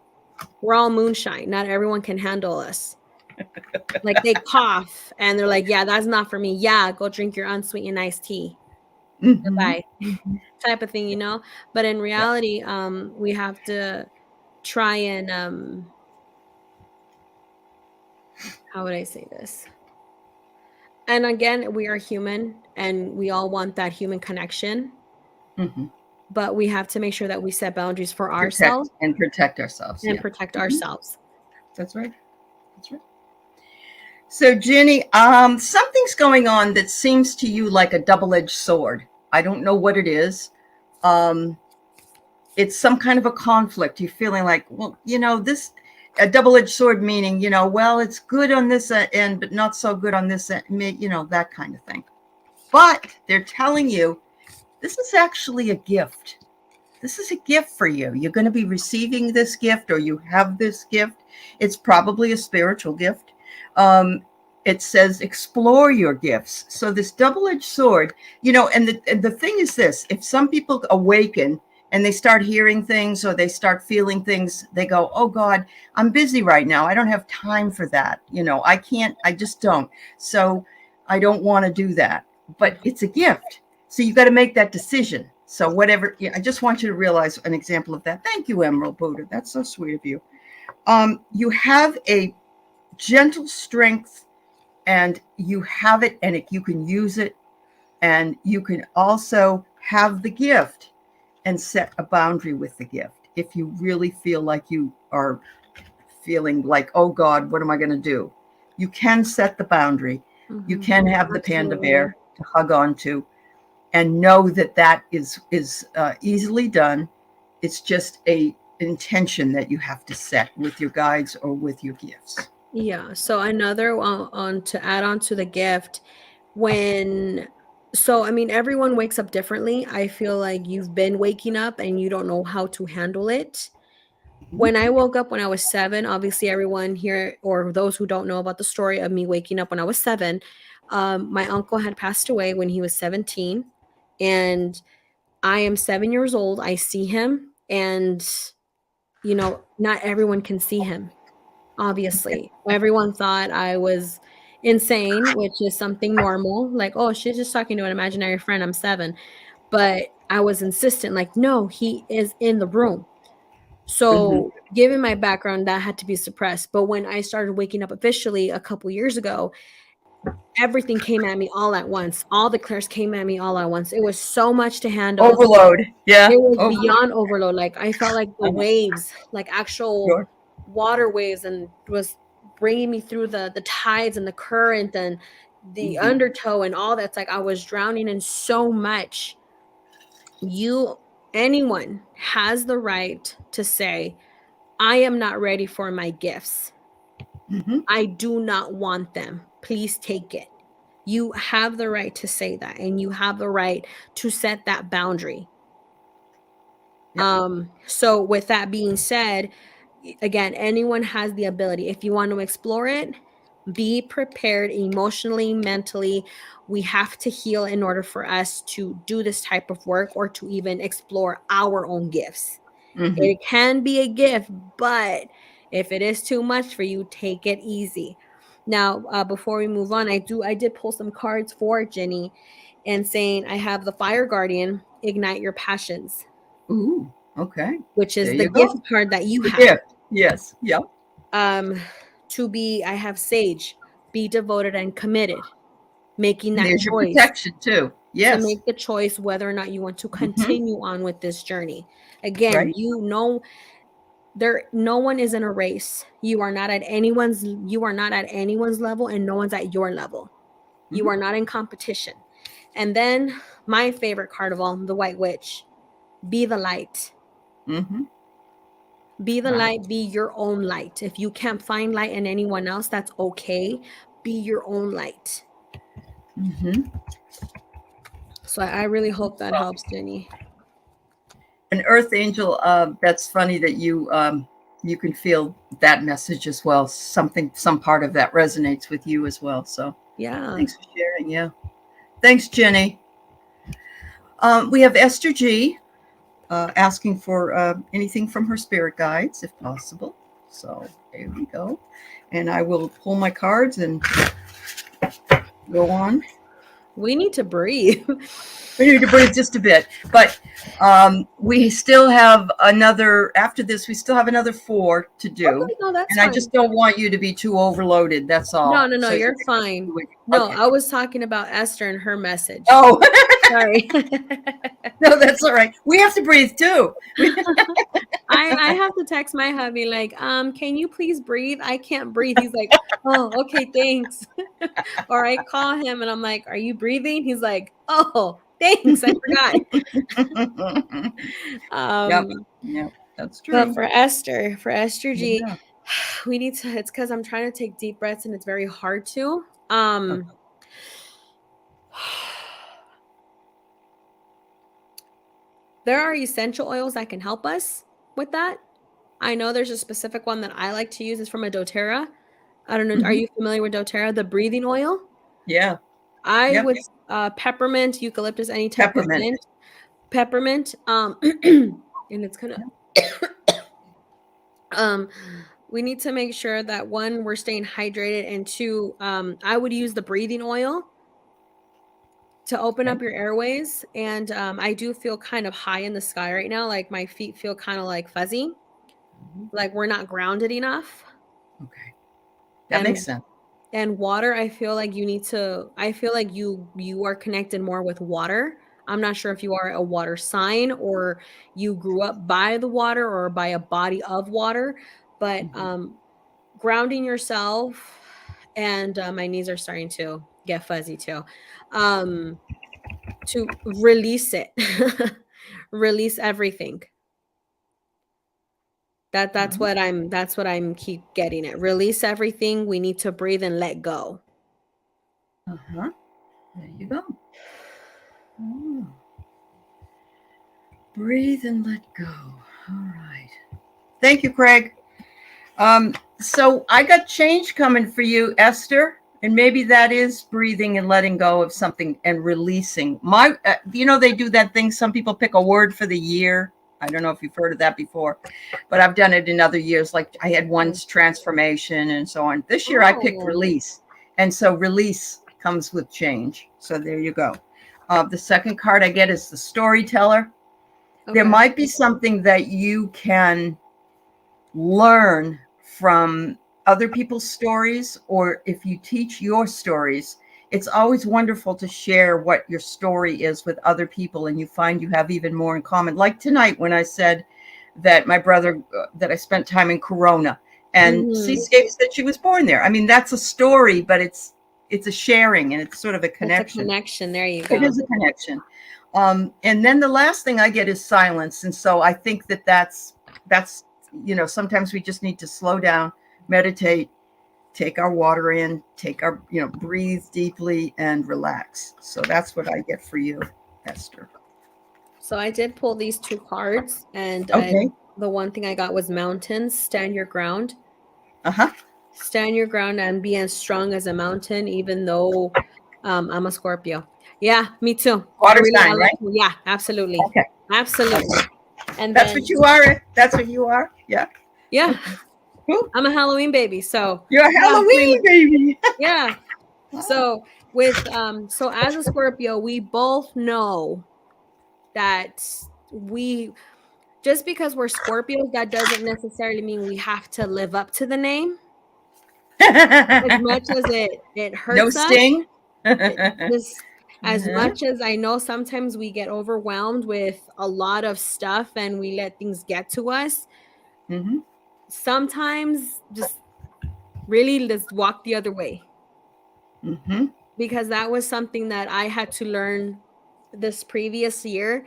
We're all moonshine. Not everyone can handle us. Like, they cough and they're like, yeah, that's not for me. Yeah, go drink your unsweetened iced tea. Goodbye. Type of thing, But in reality, we have to try and how would I say this? And again, we are human and we all want that human connection. But we have to make sure that we set boundaries for ourselves. And protect ourselves. And protect ourselves. That's right. That's right. So, Jenny, something's going on that seems to you like a double-edged sword. I don't know what it is. It's some kind of a conflict. You're feeling like, well, a double-edged sword meaning, well, it's good on this end, but not so good on this end, that kind of thing. But they're telling you this is actually a gift. This is a gift for you. You're going to be receiving this gift, or you have this gift. It's probably a spiritual gift. It says explore your gifts. So this double-edged sword, and the thing is this: if some people awaken and they start hearing things or they start feeling things, they go, oh God, I'm busy right now. I don't have time for that. I can't, I just don't. So I don't want to do that. But it's a gift. So you got to make that decision. So whatever, I just want you to realize an example of that. Thank you, Emerald Buddha. That's so sweet of you. You have a gentle strength, and you have it, and you can use it, and you can also have the gift and set a boundary with the gift. If you really feel like you are feeling like, oh God, what am I going to do? You can set the boundary. Mm-hmm. You can have the panda bear to hug on to, and know that is easily done. It's just an intention that you have to set with your guides or with your gifts. Yeah. So another on to add on to the gift, everyone wakes up differently. I feel like you've been waking up and you don't know how to handle it. When I woke up when I was 7, obviously everyone here, or those who don't know about the story of me waking up when I was 7, my uncle had passed away when he was 17. And I am 7 years old. I see him, and, not everyone can see him. Obviously, everyone thought I was insane, which is something normal. Like, oh, she's just talking to an imaginary friend. I'm 7. But I was insistent, like, no, he is in the room. So given my background, that had to be suppressed. But when I started waking up officially a couple years ago, everything came at me all at once. All the clairs came at me all at once. It was so much to handle. Overload. Yeah. It was beyond overload. Like, I felt like the waves, like actual water waves, and was bringing me through the tides and the current and the undertow and all that's like I was drowning in so much. Anyone has the right to say, I am not ready for my gifts. I do not want them. Please take it. You have the right to say that, and you have the right to set that boundary. Yep. So with that being said, again, anyone has the ability. If you want to explore it, be prepared emotionally, mentally. We have to heal in order for us to do this type of work or to even explore our own gifts. It can be a gift, but if it is too much for you, take it easy. Now, before we move on, I did pull some cards for Jenny, and saying I have the Fire Guardian, ignite your passions. Ooh, okay. Which is the gift card that you have. Gift. Yes. Yep. I have Sage, be devoted and committed, making that There's choice. Your protection too. Yes. To make the choice whether or not you want to continue on with this journey. Again, no one is in a race. You are not at anyone's level, and no one's at your level. You are not in competition. And then my favorite card of all, the White Witch, be the light. Be the light, be your own light. If you can't find light in anyone else, that's okay. Be your own light. So I really hope that helps, Jenny. An Earth Angel, that's funny that you can feel that message as well. Some part of that resonates with you as well. So yeah. Thanks for sharing. Yeah. Thanks, Jenny. We have Esther G. Asking for anything from her spirit guides, if possible. So there we go. And I will pull my cards and go on. We need to breathe. We need to breathe just a bit. But we still have after this, we still have another 4 to do. Okay, no, that's fine. I just don't want you to be too overloaded. That's all. No, so you're fine. No, I was talking about Esther and her message. Oh, sorry. No, that's all right. We have to breathe too. I have to text my hubby like, can you please breathe? I can't breathe. He's like, oh, okay, thanks. Or I call him and I'm like, are you breathing? He's like, oh, thanks. I forgot. Yep, that's true. But for Esther G, We need to, it's because I'm trying to take deep breaths and it's very hard to. There are essential oils that can help us with that. I know there's a specific one that I like to use. It's from a doTERRA. I don't know. Are Mhm. you familiar with doTERRA, the breathing oil? Yeah. I Yep. would peppermint, eucalyptus, any type of Peppermint. mint. Peppermint. And it's kind of we need to make sure that one, we're staying hydrated, and two, I would use the breathing oil to open Okay. up your airways. And I do feel kind of high in the sky right now. Like my feet feel kind of like fuzzy, like we're not grounded enough. Okay. That makes And sense. water, I feel like you need to, I feel like you are connected more with water. I'm not sure if you are a water sign or you grew up by the water or by a body of water, but Mhm. grounding yourself. And my knees are starting to get fuzzy too. um to release it. Release everything. That's Uh-huh. what I'm keep getting it. Release everything. We need to breathe and let go. Uh-huh. There you go. Oh. Breathe and let go. All right. Thank you, Craig. So I got change coming for you, Esther, and maybe that is breathing and letting go of something and releasing. They do that thing. Some people pick a word for the year. I don't know if you've heard of that before, but I've done it in other years. Like I had one's transformation and so on. This year I picked Oh, release, and so release comes with change. So there you go. The second card I get is the storyteller. There okay. might be something that you can learn from other people's stories, or if you teach your stories, it's always wonderful to share what your story is with other people, and you find you have even more in common. Like tonight when I said that my brother, that I spent time in Corona, and Mm-hmm. Seascape said she was born there. I mean, that's a story, but it's a sharing, and it's sort of a It's a connection. connection. There you It go. is a connection. And then the last thing I get is silence. And so I think that that's, sometimes we just need to slow down, meditate, take our water in, breathe deeply and relax. So that's what I get for you, Esther. So I did pull these two cards, and Okay. the one thing I got was mountains. Stand your ground. Uh-huh. Stand your ground and be as strong as a mountain, even though I'm a Scorpio. Yeah, me too. Water I sign, like, right? yeah, absolutely. Okay. Absolutely. And That's then, what you are. That's what you are. Yeah. yeah, Okay. Cool. I'm a Halloween baby. So, You're a yeah, pretty much. Halloween baby. Yeah. So, so as a Scorpio, we both know that we, just because we're Scorpios, that doesn't necessarily mean we have to live up to the name. As much as it No hurts us, sting. just as Uh-huh. much as I know sometimes we get overwhelmed with a lot of stuff and we let things get to us, Mm-hmm. sometimes just really just walk the other way. Mm-hmm. Because that was something that I had to learn this previous year.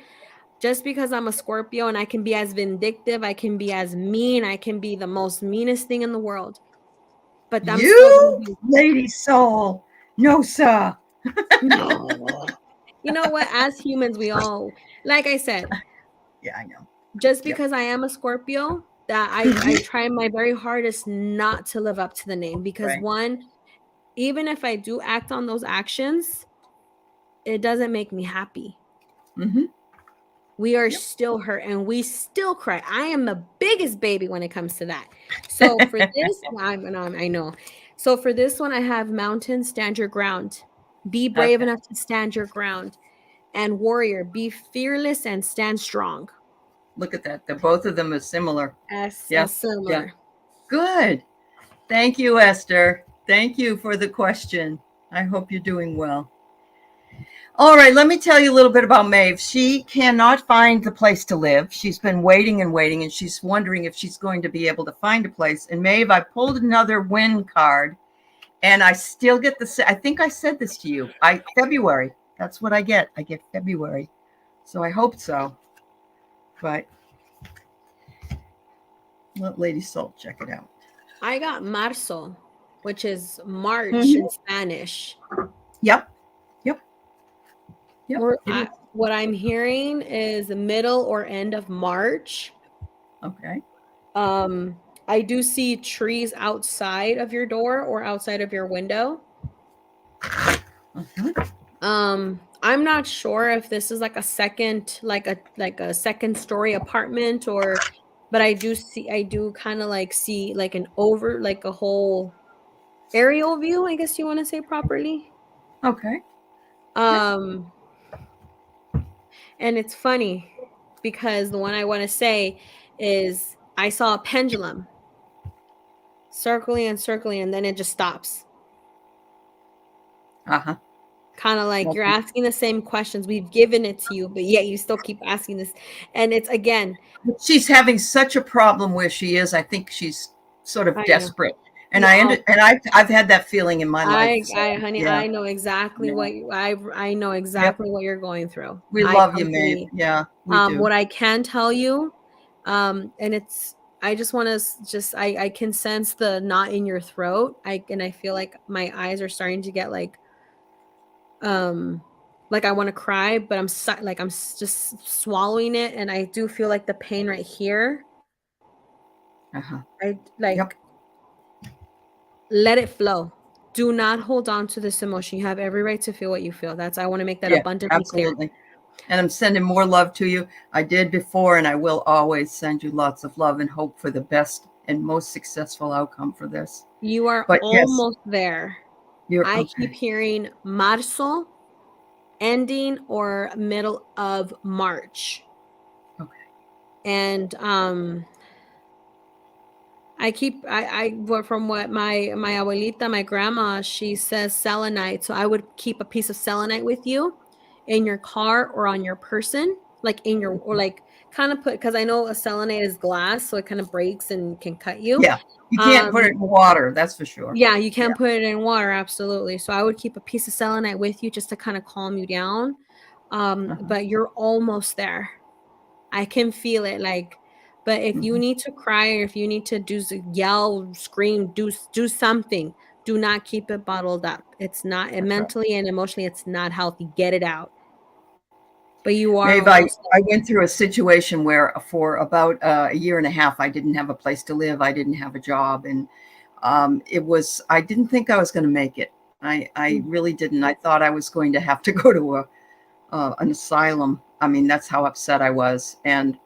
Just because I'm a Scorpio and I can be as vindictive, I can be as mean, I can be the most meanest thing in the world, but I'm still gonna You, be, lady soul. No, sir. no. You know what? As humans, we all, like I said, Yeah, I know. just Yep. because I am a Scorpio, that I Mhm. try my very hardest not to live up to the name. Because Right. one, even if I do act on those actions, it doesn't make me happy. Mm-hmm. We are Yep. still hurt and we still cry. I am the biggest baby when it comes to that. So for this, I know. So for this one, I have mountain, stand your ground. Be brave Okay. enough to stand your ground. And warrior, be fearless and stand strong. Look at that. The both of them are similar. Yeah. As Yeah. similar. Good. Thank you, Esther. Thank you for the question. I hope you're doing well. All right, let me tell you a little bit about Maeve. She cannot find the place to live. She's been waiting and waiting, and she's wondering if she's going to be able to find a place. And Maeve, I pulled another win card, and I still get I think I said this to you. February. That's what I get. I get February. So I hope so. But let Lady Soul check it out. I got marzo, which is March Mhm. in Spanish. Yep. Yep. Yep. Or It is. what I'm hearing is the middle or end of March. Okay. Um, I do see trees outside of your door or outside of your window. Mhm. I'm not sure if this is like a second story apartment or but I do kind of like see like an over like a whole aerial view, I guess you want to say properly. Okay. Yep. Um and it's funny because the one I want to say is I saw a pendulum circling and circling and then it just stops. Uh-huh. Kind of like you're Okay. asking the same questions. We've given it to you, but yet you still keep asking this. And it's again, She's having such a problem where she is. I think she's sort of I know. desperate. And No, I've had that feeling in my life. So honey, yeah. I know exactly Yeah. I know Yep. exactly what you're going through. We I love you, Maeve. completely. Yeah, we do. What I can tell you, and it's, I just want to just, I can sense the knot in your throat. I feel like my eyes are starting to get um, like I want to cry, but like just swallowing it, and I do feel like the pain right here. Uh-huh. I Yep. like let it flow. Do not hold on to this emotion. You have every right to feel what you feel. That's I want to make that Yeah, abundantly clear. absolutely. And I'm sending more love to you. I did before, and I will always send you lots of love and hope for the best and most successful outcome for this. You are But yes, almost there. you're I keep okay. hearing marzo ending or middle of March. Okay. And what from what my abuelita, my grandma, she says selenite. So I would keep a piece of selenite with you in your car or on your person, like in your or like kind of put because I know a selenite is glass, so it kind of breaks and can cut you. Yeah, you can't put it Um, in water, that's for sure. yeah, you Yeah. can put it in water, absolutely. So I would keep a piece of selenite with you just to kind of calm you down. Uh-huh. But you're almost there. I can feel it like but if you Mhm. need to cry or if you need to yell, scream, do something, do not keep it bottled up. It's not and That's right. mentally and emotionally it's not healthy. Get it out. But you are Maeve, almost I went through a situation where for about a year and a half, I didn't have a place to live. I didn't have a job. And I didn't think I was going to make it. I there. really didn't. I thought I was going to have to go to an asylum. I mean, that's how upset I was. And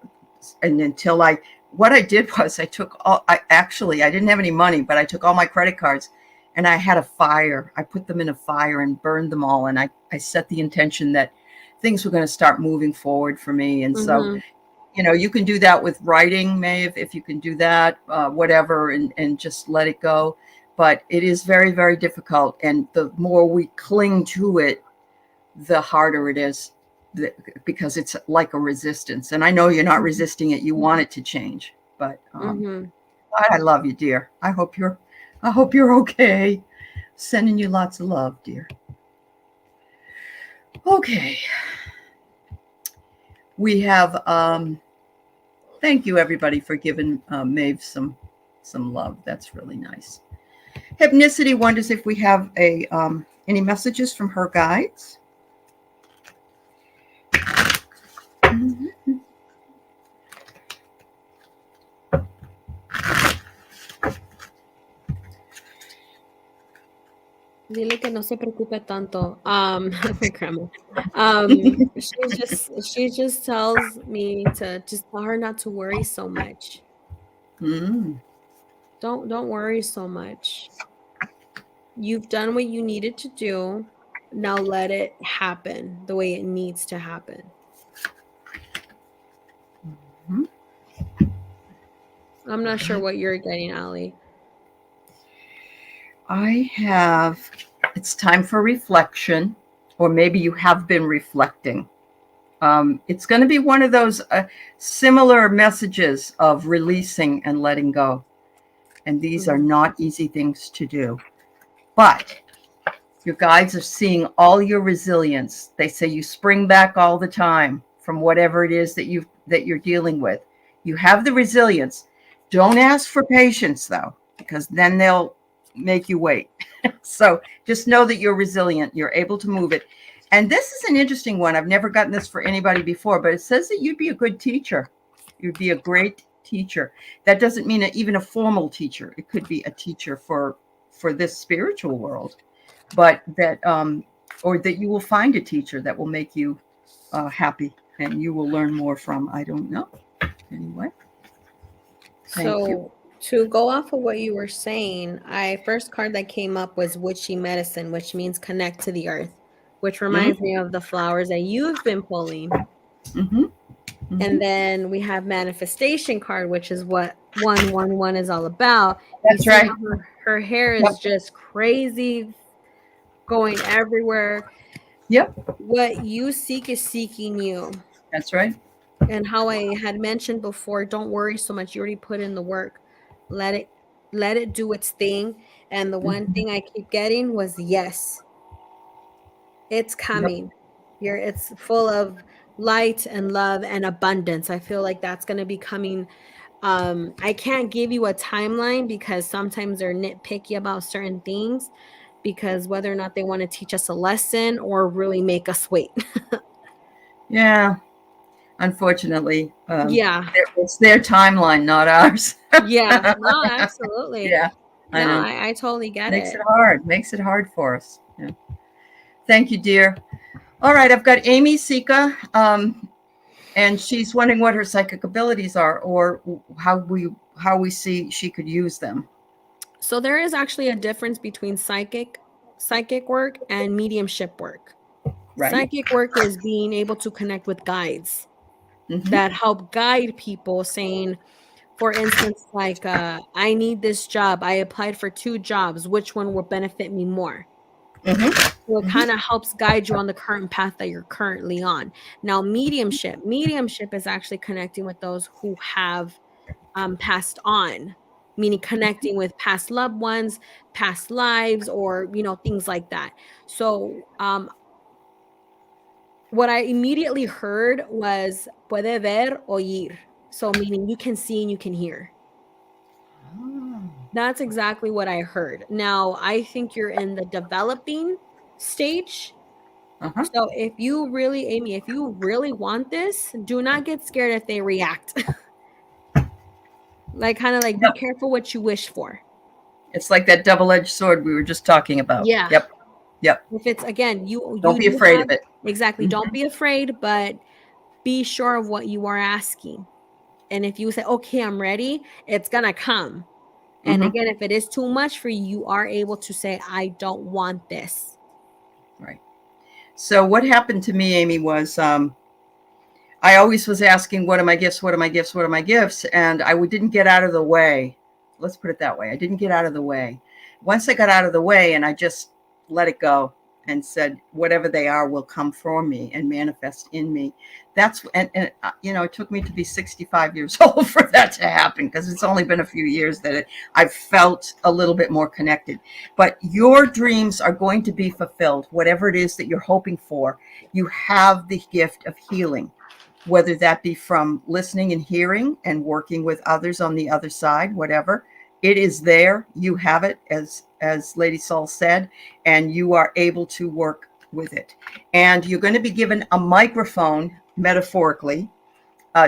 until what I did was I didn't have any money, but I took all my credit cards and I had a fire. I put them in a fire and burned them all. And I set the intention that things were going to start moving forward for me. And so, Mhm. you can do that with writing, Maeve, if you can do that, whatever, and just let it go. But it is very, very difficult. And the more we cling to it, the harder it is because it's like a resistance. And I know you're not Mhm. resisting it. You want it to change. But Mhm. I love you, dear. I hope you're okay. Sending you lots of love, dear. Okay. We have thank you everybody for giving Maeve some love. That's really nice. Hypnicity wonders if we have any messages from her guides. Mm-hmm. Dile que no se preocupe tanto. My grandma. She just tells me to just tell her not to worry so much. Mm, Don't worry so much. You've done what you needed to do. Now let it happen the way it needs to happen. mhm. I'm not sure what you're getting, Ali. It's time for reflection, or maybe you have been reflecting. It's going to be one of those similar messages of releasing and letting go. And these are Mhm. not easy things to do. But your guides are seeing all your resilience. They say you spring back all the time from whatever it is that you're dealing with. You have the resilience. Don't ask for patience though. because then they'll make you wait. So just know that you're resilient. You're able to move it. And this is an interesting one. I've never gotten this for anybody before, but it says that you'd be a good teacher. You'd be a great teacher. That doesn't mean even a formal teacher. It could be a teacher for this spiritual world, but that or that you will find a teacher that will make you happy and you will learn more from. I don't know. Anyway. Thank you. To go off of what you were saying, first card that came up was witchy medicine, which means connect to the earth, which reminds me of the flowers that you've been pulling. Mm-hmm. Mm-hmm. And then we have manifestation card, which is what 111 is all about. That's right. Her hair is just crazy, going everywhere. Yep. What you seek is seeking you. That's right. And how I had mentioned before, don't worry so much. You already put in the work. Let it do its thing. And the one thing I keep getting was yes. It's coming. Yep. It's full of light and love and abundance. I feel like that's going to be coming. I can't give you a timeline because sometimes they're nitpicky about certain things, because whether or not they want to teach us a lesson or really make us wait. Yeah. Unfortunately. Yeah. It's their timeline, not ours. Yeah. No, absolutely. Yeah. I totally get it. Makes it hard for us. Yeah. Thank you, dear. All right. I've got Amy Sika. And she's wondering what her psychic abilities are, or how we see she could use them. So there is actually a difference between psychic work and mediumship work. Right. Psychic work is being able to connect with guides that help guide people, saying, for instance, like, I need this job. I applied for 2 jobs. Which one will benefit me more? So it kind of helps guide you on the current path that you're currently on. Now, mediumship is actually connecting with those who have passed on, meaning connecting with past loved ones, past lives, or, things like that. So what I immediately heard was puede ver, oír. So meaning you can see and you can hear. That's exactly what I heard. Now, I think you're in the developing stage. So if you really, Amy, if you really want this, do not get scared if they react. Like, kind of like, be careful what you wish for. It's like that double-edged sword we were just talking about. Yeah. Yep. If it's, again, you don't be afraid of it. Exactly. Don't be afraid, but be sure of what you are asking. And if you say, okay, I'm ready, it's going to come. And again, if it is too much for you, you are able to say, I don't want this. Right. So what happened to me, Amy, was I always was asking, what are my gifts? What are my gifts? What are my gifts? And I didn't get out of the way. Let's put it that way. I didn't get out of the way. Once I got out of the way and I just let it go and said, whatever they are will come from me and manifest in me. And it took me to be 65 years old for that to happen, because it's only been a few years that I've felt a little bit more connected. But your dreams are going to be fulfilled, whatever it is that you're hoping for. You have the gift of healing, whether that be from listening and hearing and working with others on the other side, whatever. It is there. You have it, as Lady Sol said, and you are able to work with it. And you're going to be given a microphone, metaphorically,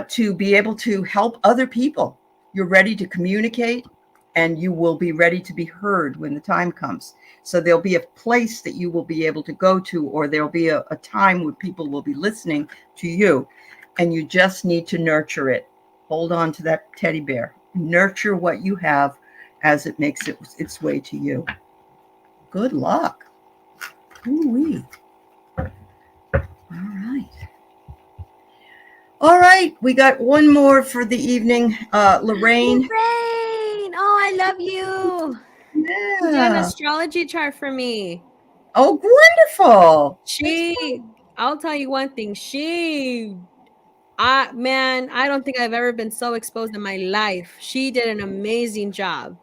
to be able to help other people. You're ready to communicate, and you will be ready to be heard when the time comes. So there'll be a place that you will be able to go to, or there'll be a time where people will be listening to you, and you just need to nurture it. Hold on to that teddy bear. Nurture what you have as it makes its way to you. Good luck. Ooh-wee. All right. We got one more for the evening. Lorraine. Lorraine. Oh, I love you. Yeah. You did an astrology chart for me. Oh, wonderful. I'll tell you one thing. I don't think I've ever been so exposed in my life. She did an amazing job.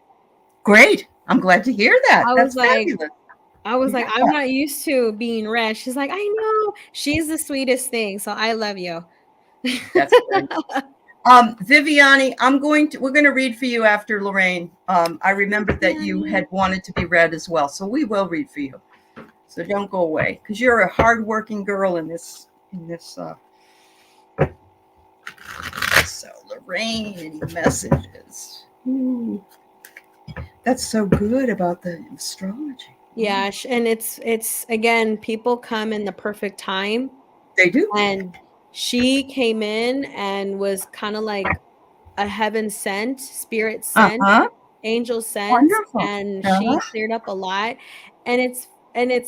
Great. I'm glad to hear that. That's fabulous. I was like, I'm not used to being read. She's like, I know. She's the sweetest thing. So I love you. That's Viviani, we're going to read for you after Lorraine. I remembered that you had wanted to be read as well, so we will read for you. So don't go away, because you're a hardworking girl in this. So Lorraine, any messages? Ooh, that's so good about the astrology. Yeah, and it's again, people come in the perfect time. They do. And she came in and was kind of like a heaven sent, spirit sent, angel sent, Wonderful. and she cleared up a lot. And it's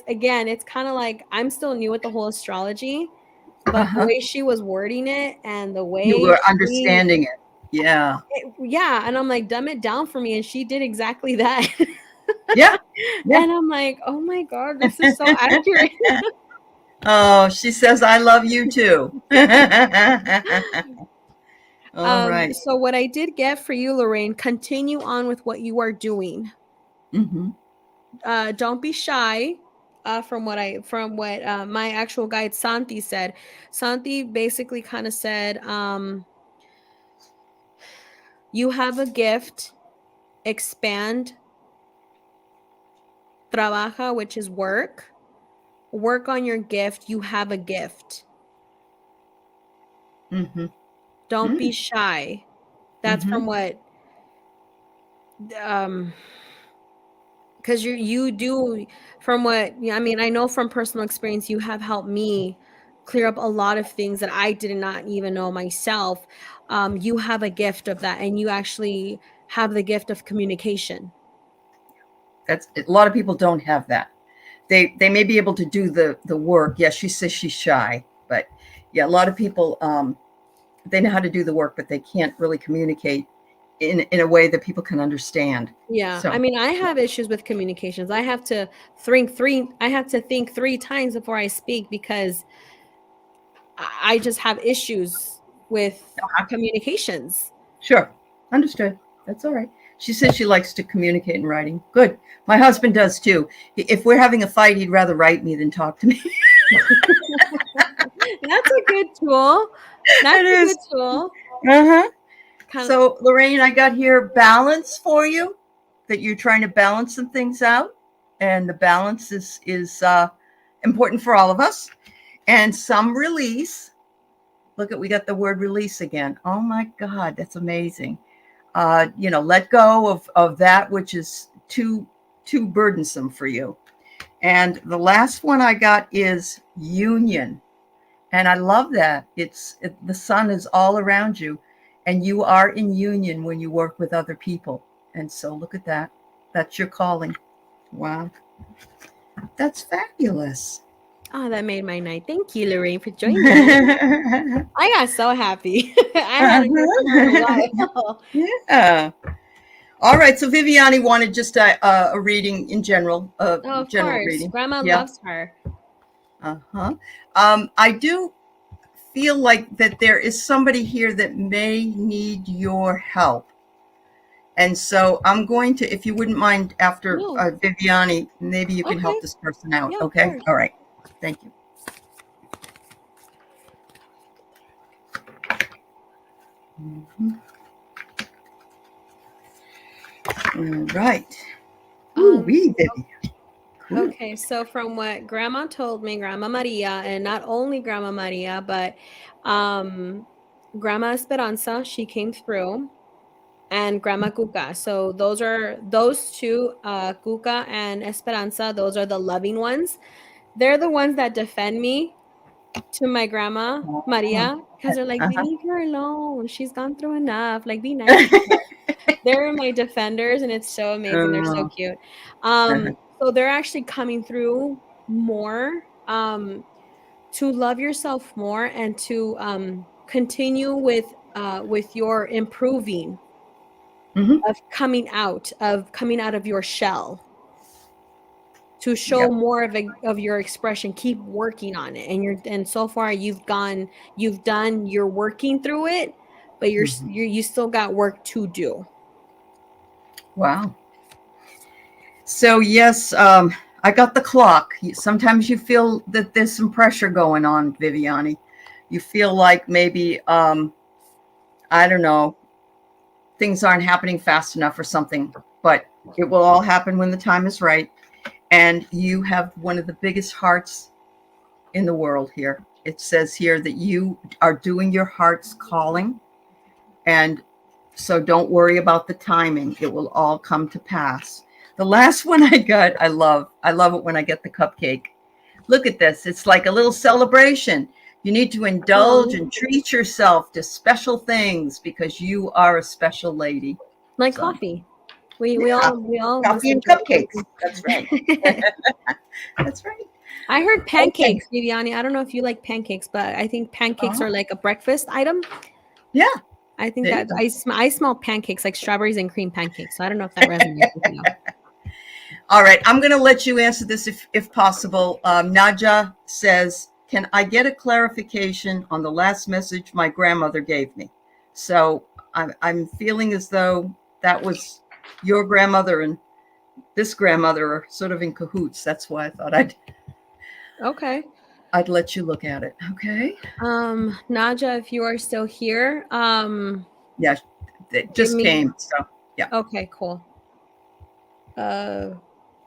again, it's kind of like I'm still new with the whole astrology, but the way she was wording it and the way you were understanding it. Yeah. Yeah. And I'm like, dumb it down for me. And she did exactly that. Yeah. And I'm like, oh my God, this is so accurate. Oh, she says, I love you too. All right. So what I did get for you, Lorraine, continue on with what you are doing. Don't be shy. From what my actual guide Santi said. Santi basically kind of said, you have a gift, expand, trabaja, which is work on your gift. You have a gift. Don't be shy. That's from what, because you do, from what, I mean, I know from personal experience, you have helped me clear up a lot of things that I did not even know myself. You have a gift of that, and you actually have the gift of communication. That's a lot of people don't have that. They may be able to do the work. Yes, she says she's shy, but yeah, a lot of people they know how to do the work, but they can't really communicate in a way that people can understand. Yeah. So, I mean, I have issues with communications. I have to think three times before I speak, because I just have issues with communications. Sure. Understood. That's all right. She says she likes to communicate in writing. Good. My husband does too. If we're having a fight, he'd rather write me than talk to me. That's a good tool. Good tool. So, Lorraine, I got here balance for you, that you're trying to balance some things out. And the balance is important for all of us. And some release. Look we got the word release again. Oh my God, that's amazing. Let go of that which is too burdensome for you. And the last one I got is union. And I love that. The sun is all around you, and you are in union when you work with other people. And so look at that. That's your calling. Wow. That's fabulous. Oh, that made my night. Thank you, Lorraine, for joining me. I got so happy. I hadn't heard from her in a while. Yeah. All right. So Viviani wanted just a reading in general. Of general course. reading. Grandma loves her. I do feel like that there is somebody here that may need your help. And so I'm going to, if you wouldn't mind, after Viviani, maybe you can help this person out. Yeah, okay. All right. Thank you. All right. Okay, so from what Grandma told me, Grandma Maria, and not only Grandma Maria, but Grandma Esperanza, she came through, and Grandma Cuca. So those two, Cuca and Esperanza, those are the loving ones. They're the ones that defend me to my Grandma Maria, because they're like, leave her alone. She's gone through enough. Like, be nice to her. They're my defenders, and it's so amazing. They're so cute. So they're actually coming through more to love yourself more, and to continue with your improving of coming out of your shell, to show more of your expression. Keep working on it, and so far you're working through it, but you still got work to do. Wow. So yes, I got the clock. Sometimes you feel that there's some pressure going on, Viviani. You feel like maybe I don't know, things aren't happening fast enough or something, but it will all happen when the time is right. And you have one of the biggest hearts in the world here. It says here that you are doing your heart's calling. And so don't worry about the timing. It will all come to pass. The last one I got, I love it when I get the cupcake. Look at this. It's like a little celebration. You need to indulge and treat yourself to special things because you are a special lady. Like So, coffee. We yeah, all coffee and enjoy cupcakes. That's right. That's right. I heard Okay. pancakes, Viviani. I don't know if you like pancakes, but I think pancakes are like a breakfast item. Yeah. I think There that you I smell pancakes, like strawberries and cream pancakes. So I don't know if that resonates with you. All right, I'm going to let you answer this if possible. Naja says, can I get a clarification on the last message my grandmother gave me? So I'm feeling as though that was your grandmother and this grandmother are sort of in cahoots. That's why I thought Okay. I'd let you look at it. Okay. Naja, if you are still here, Yeah, it just came. So yeah. Okay, cool.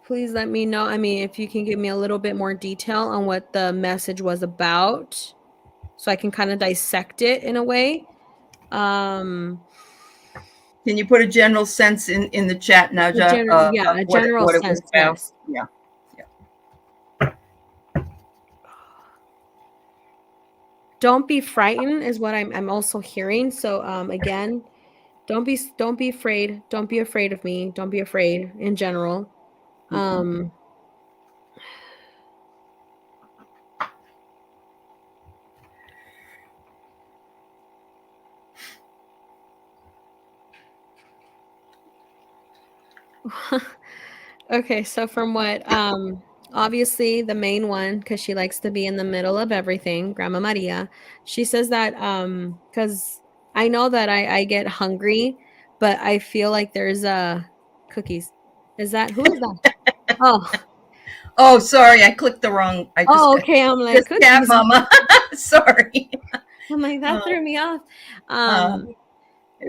Please let me know. I mean, if you can give me a little bit more detail on what the message was about, so I can kind of dissect it in a way. Can you put a general sense in the chat, Naja? A general what sense. It was about? Yes. Yeah. Don't be frightened is what I'm also hearing. So again, don't be afraid. Don't be afraid of me. Don't be afraid in general. Okay, so from what obviously the main one, because she likes to be in the middle of everything, Grandma Maria, she says that because I know that I get hungry, but I feel like there's cookies. Is that who is that? Oh, sorry, I clicked the wrong. Okay. I'm like just cat cookies. mama. Sorry. I'm like that threw me off.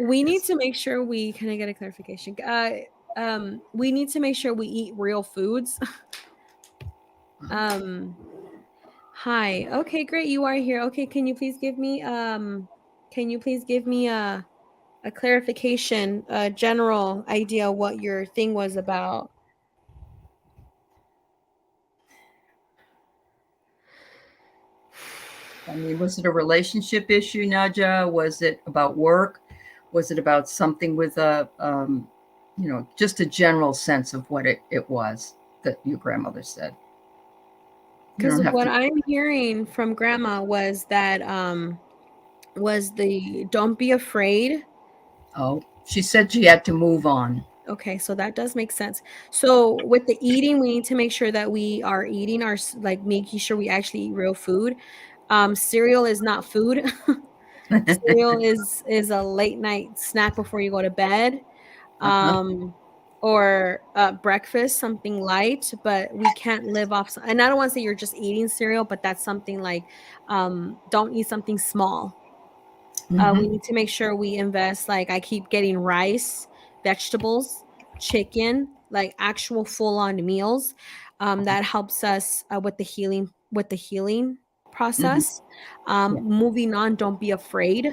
We need to make sure we can I get a clarification? We need to make sure we eat real foods. Hi. Okay, great. You are here. Okay, can you please give me a clarification, a general idea what your thing was about? I mean, was it a relationship issue, Naja? Was it about work? Was it about something with just a general sense of what it was that your grandmother said? Because what I'm hearing from Grandma was that was the don't be afraid. Oh, she said she had to move on. Okay, so that does make sense. So with the eating, we need to make sure that we are eating making sure we actually eat real food. Cereal is not food. Cereal is a late night snack before you go to bed. Or breakfast, something light, but we can't live off. And I don't want to say you're just eating cereal, but that's something like don't eat something small. We need to make sure we invest. Like I keep getting rice, vegetables, chicken, like actual full-on meals. That helps us with the healing process. Moving on, don't be afraid.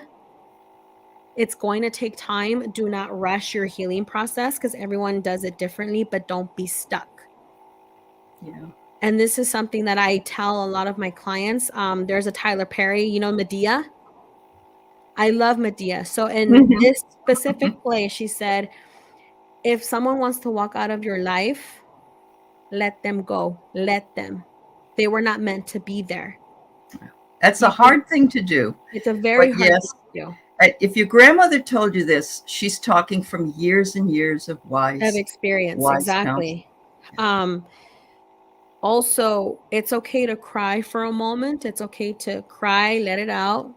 It's going to take time. Do not rush your healing process because everyone does it differently, but don't be stuck. Yeah. And this is something that I tell a lot of my clients. There's a Tyler Perry, Medea. I love Medea. So in this specific play, she said, if someone wants to walk out of your life, let them go. Let them. They were not meant to be there. That's a hard thing to do. It's a very hard thing to do. If your grandmother told you this, she's talking from years and years of experience. Exactly. Also, it's okay to cry for a moment. It's okay to cry, let it out,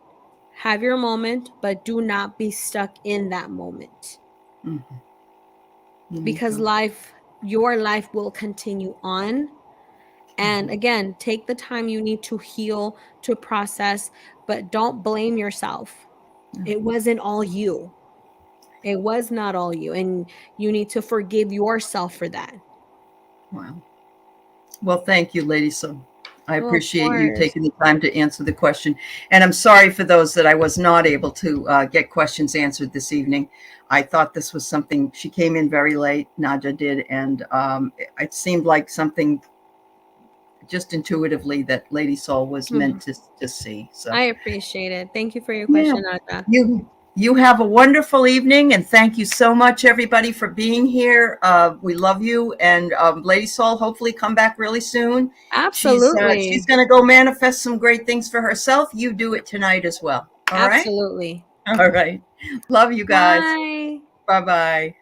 have your moment, but do not be stuck in that moment. Because your life will continue on. And again, take the time you need to heal, to process, but don't blame yourself. It wasn't all you. It was not all you. And you need to forgive yourself for that. Wow. Well, thank you, Lady Soul. I Oh, of appreciate you course. taking the time to answer the question. And I'm sorry for those that I was not able to get questions answered this evening. I thought this was something, she came in very late, Naja did, and it seemed like something just intuitively that Lady Soul was meant to see. So I appreciate it. Thank you for your yeah, question, Naja. you have a wonderful evening, and thank you so much, everybody, for being here. We love you, and Lady Soul, hopefully come back really soon. She's Absolutely. going to go manifest some great things for herself. You do it tonight as well. All right. Absolutely. All right. Love you guys. Bye. Bye bye.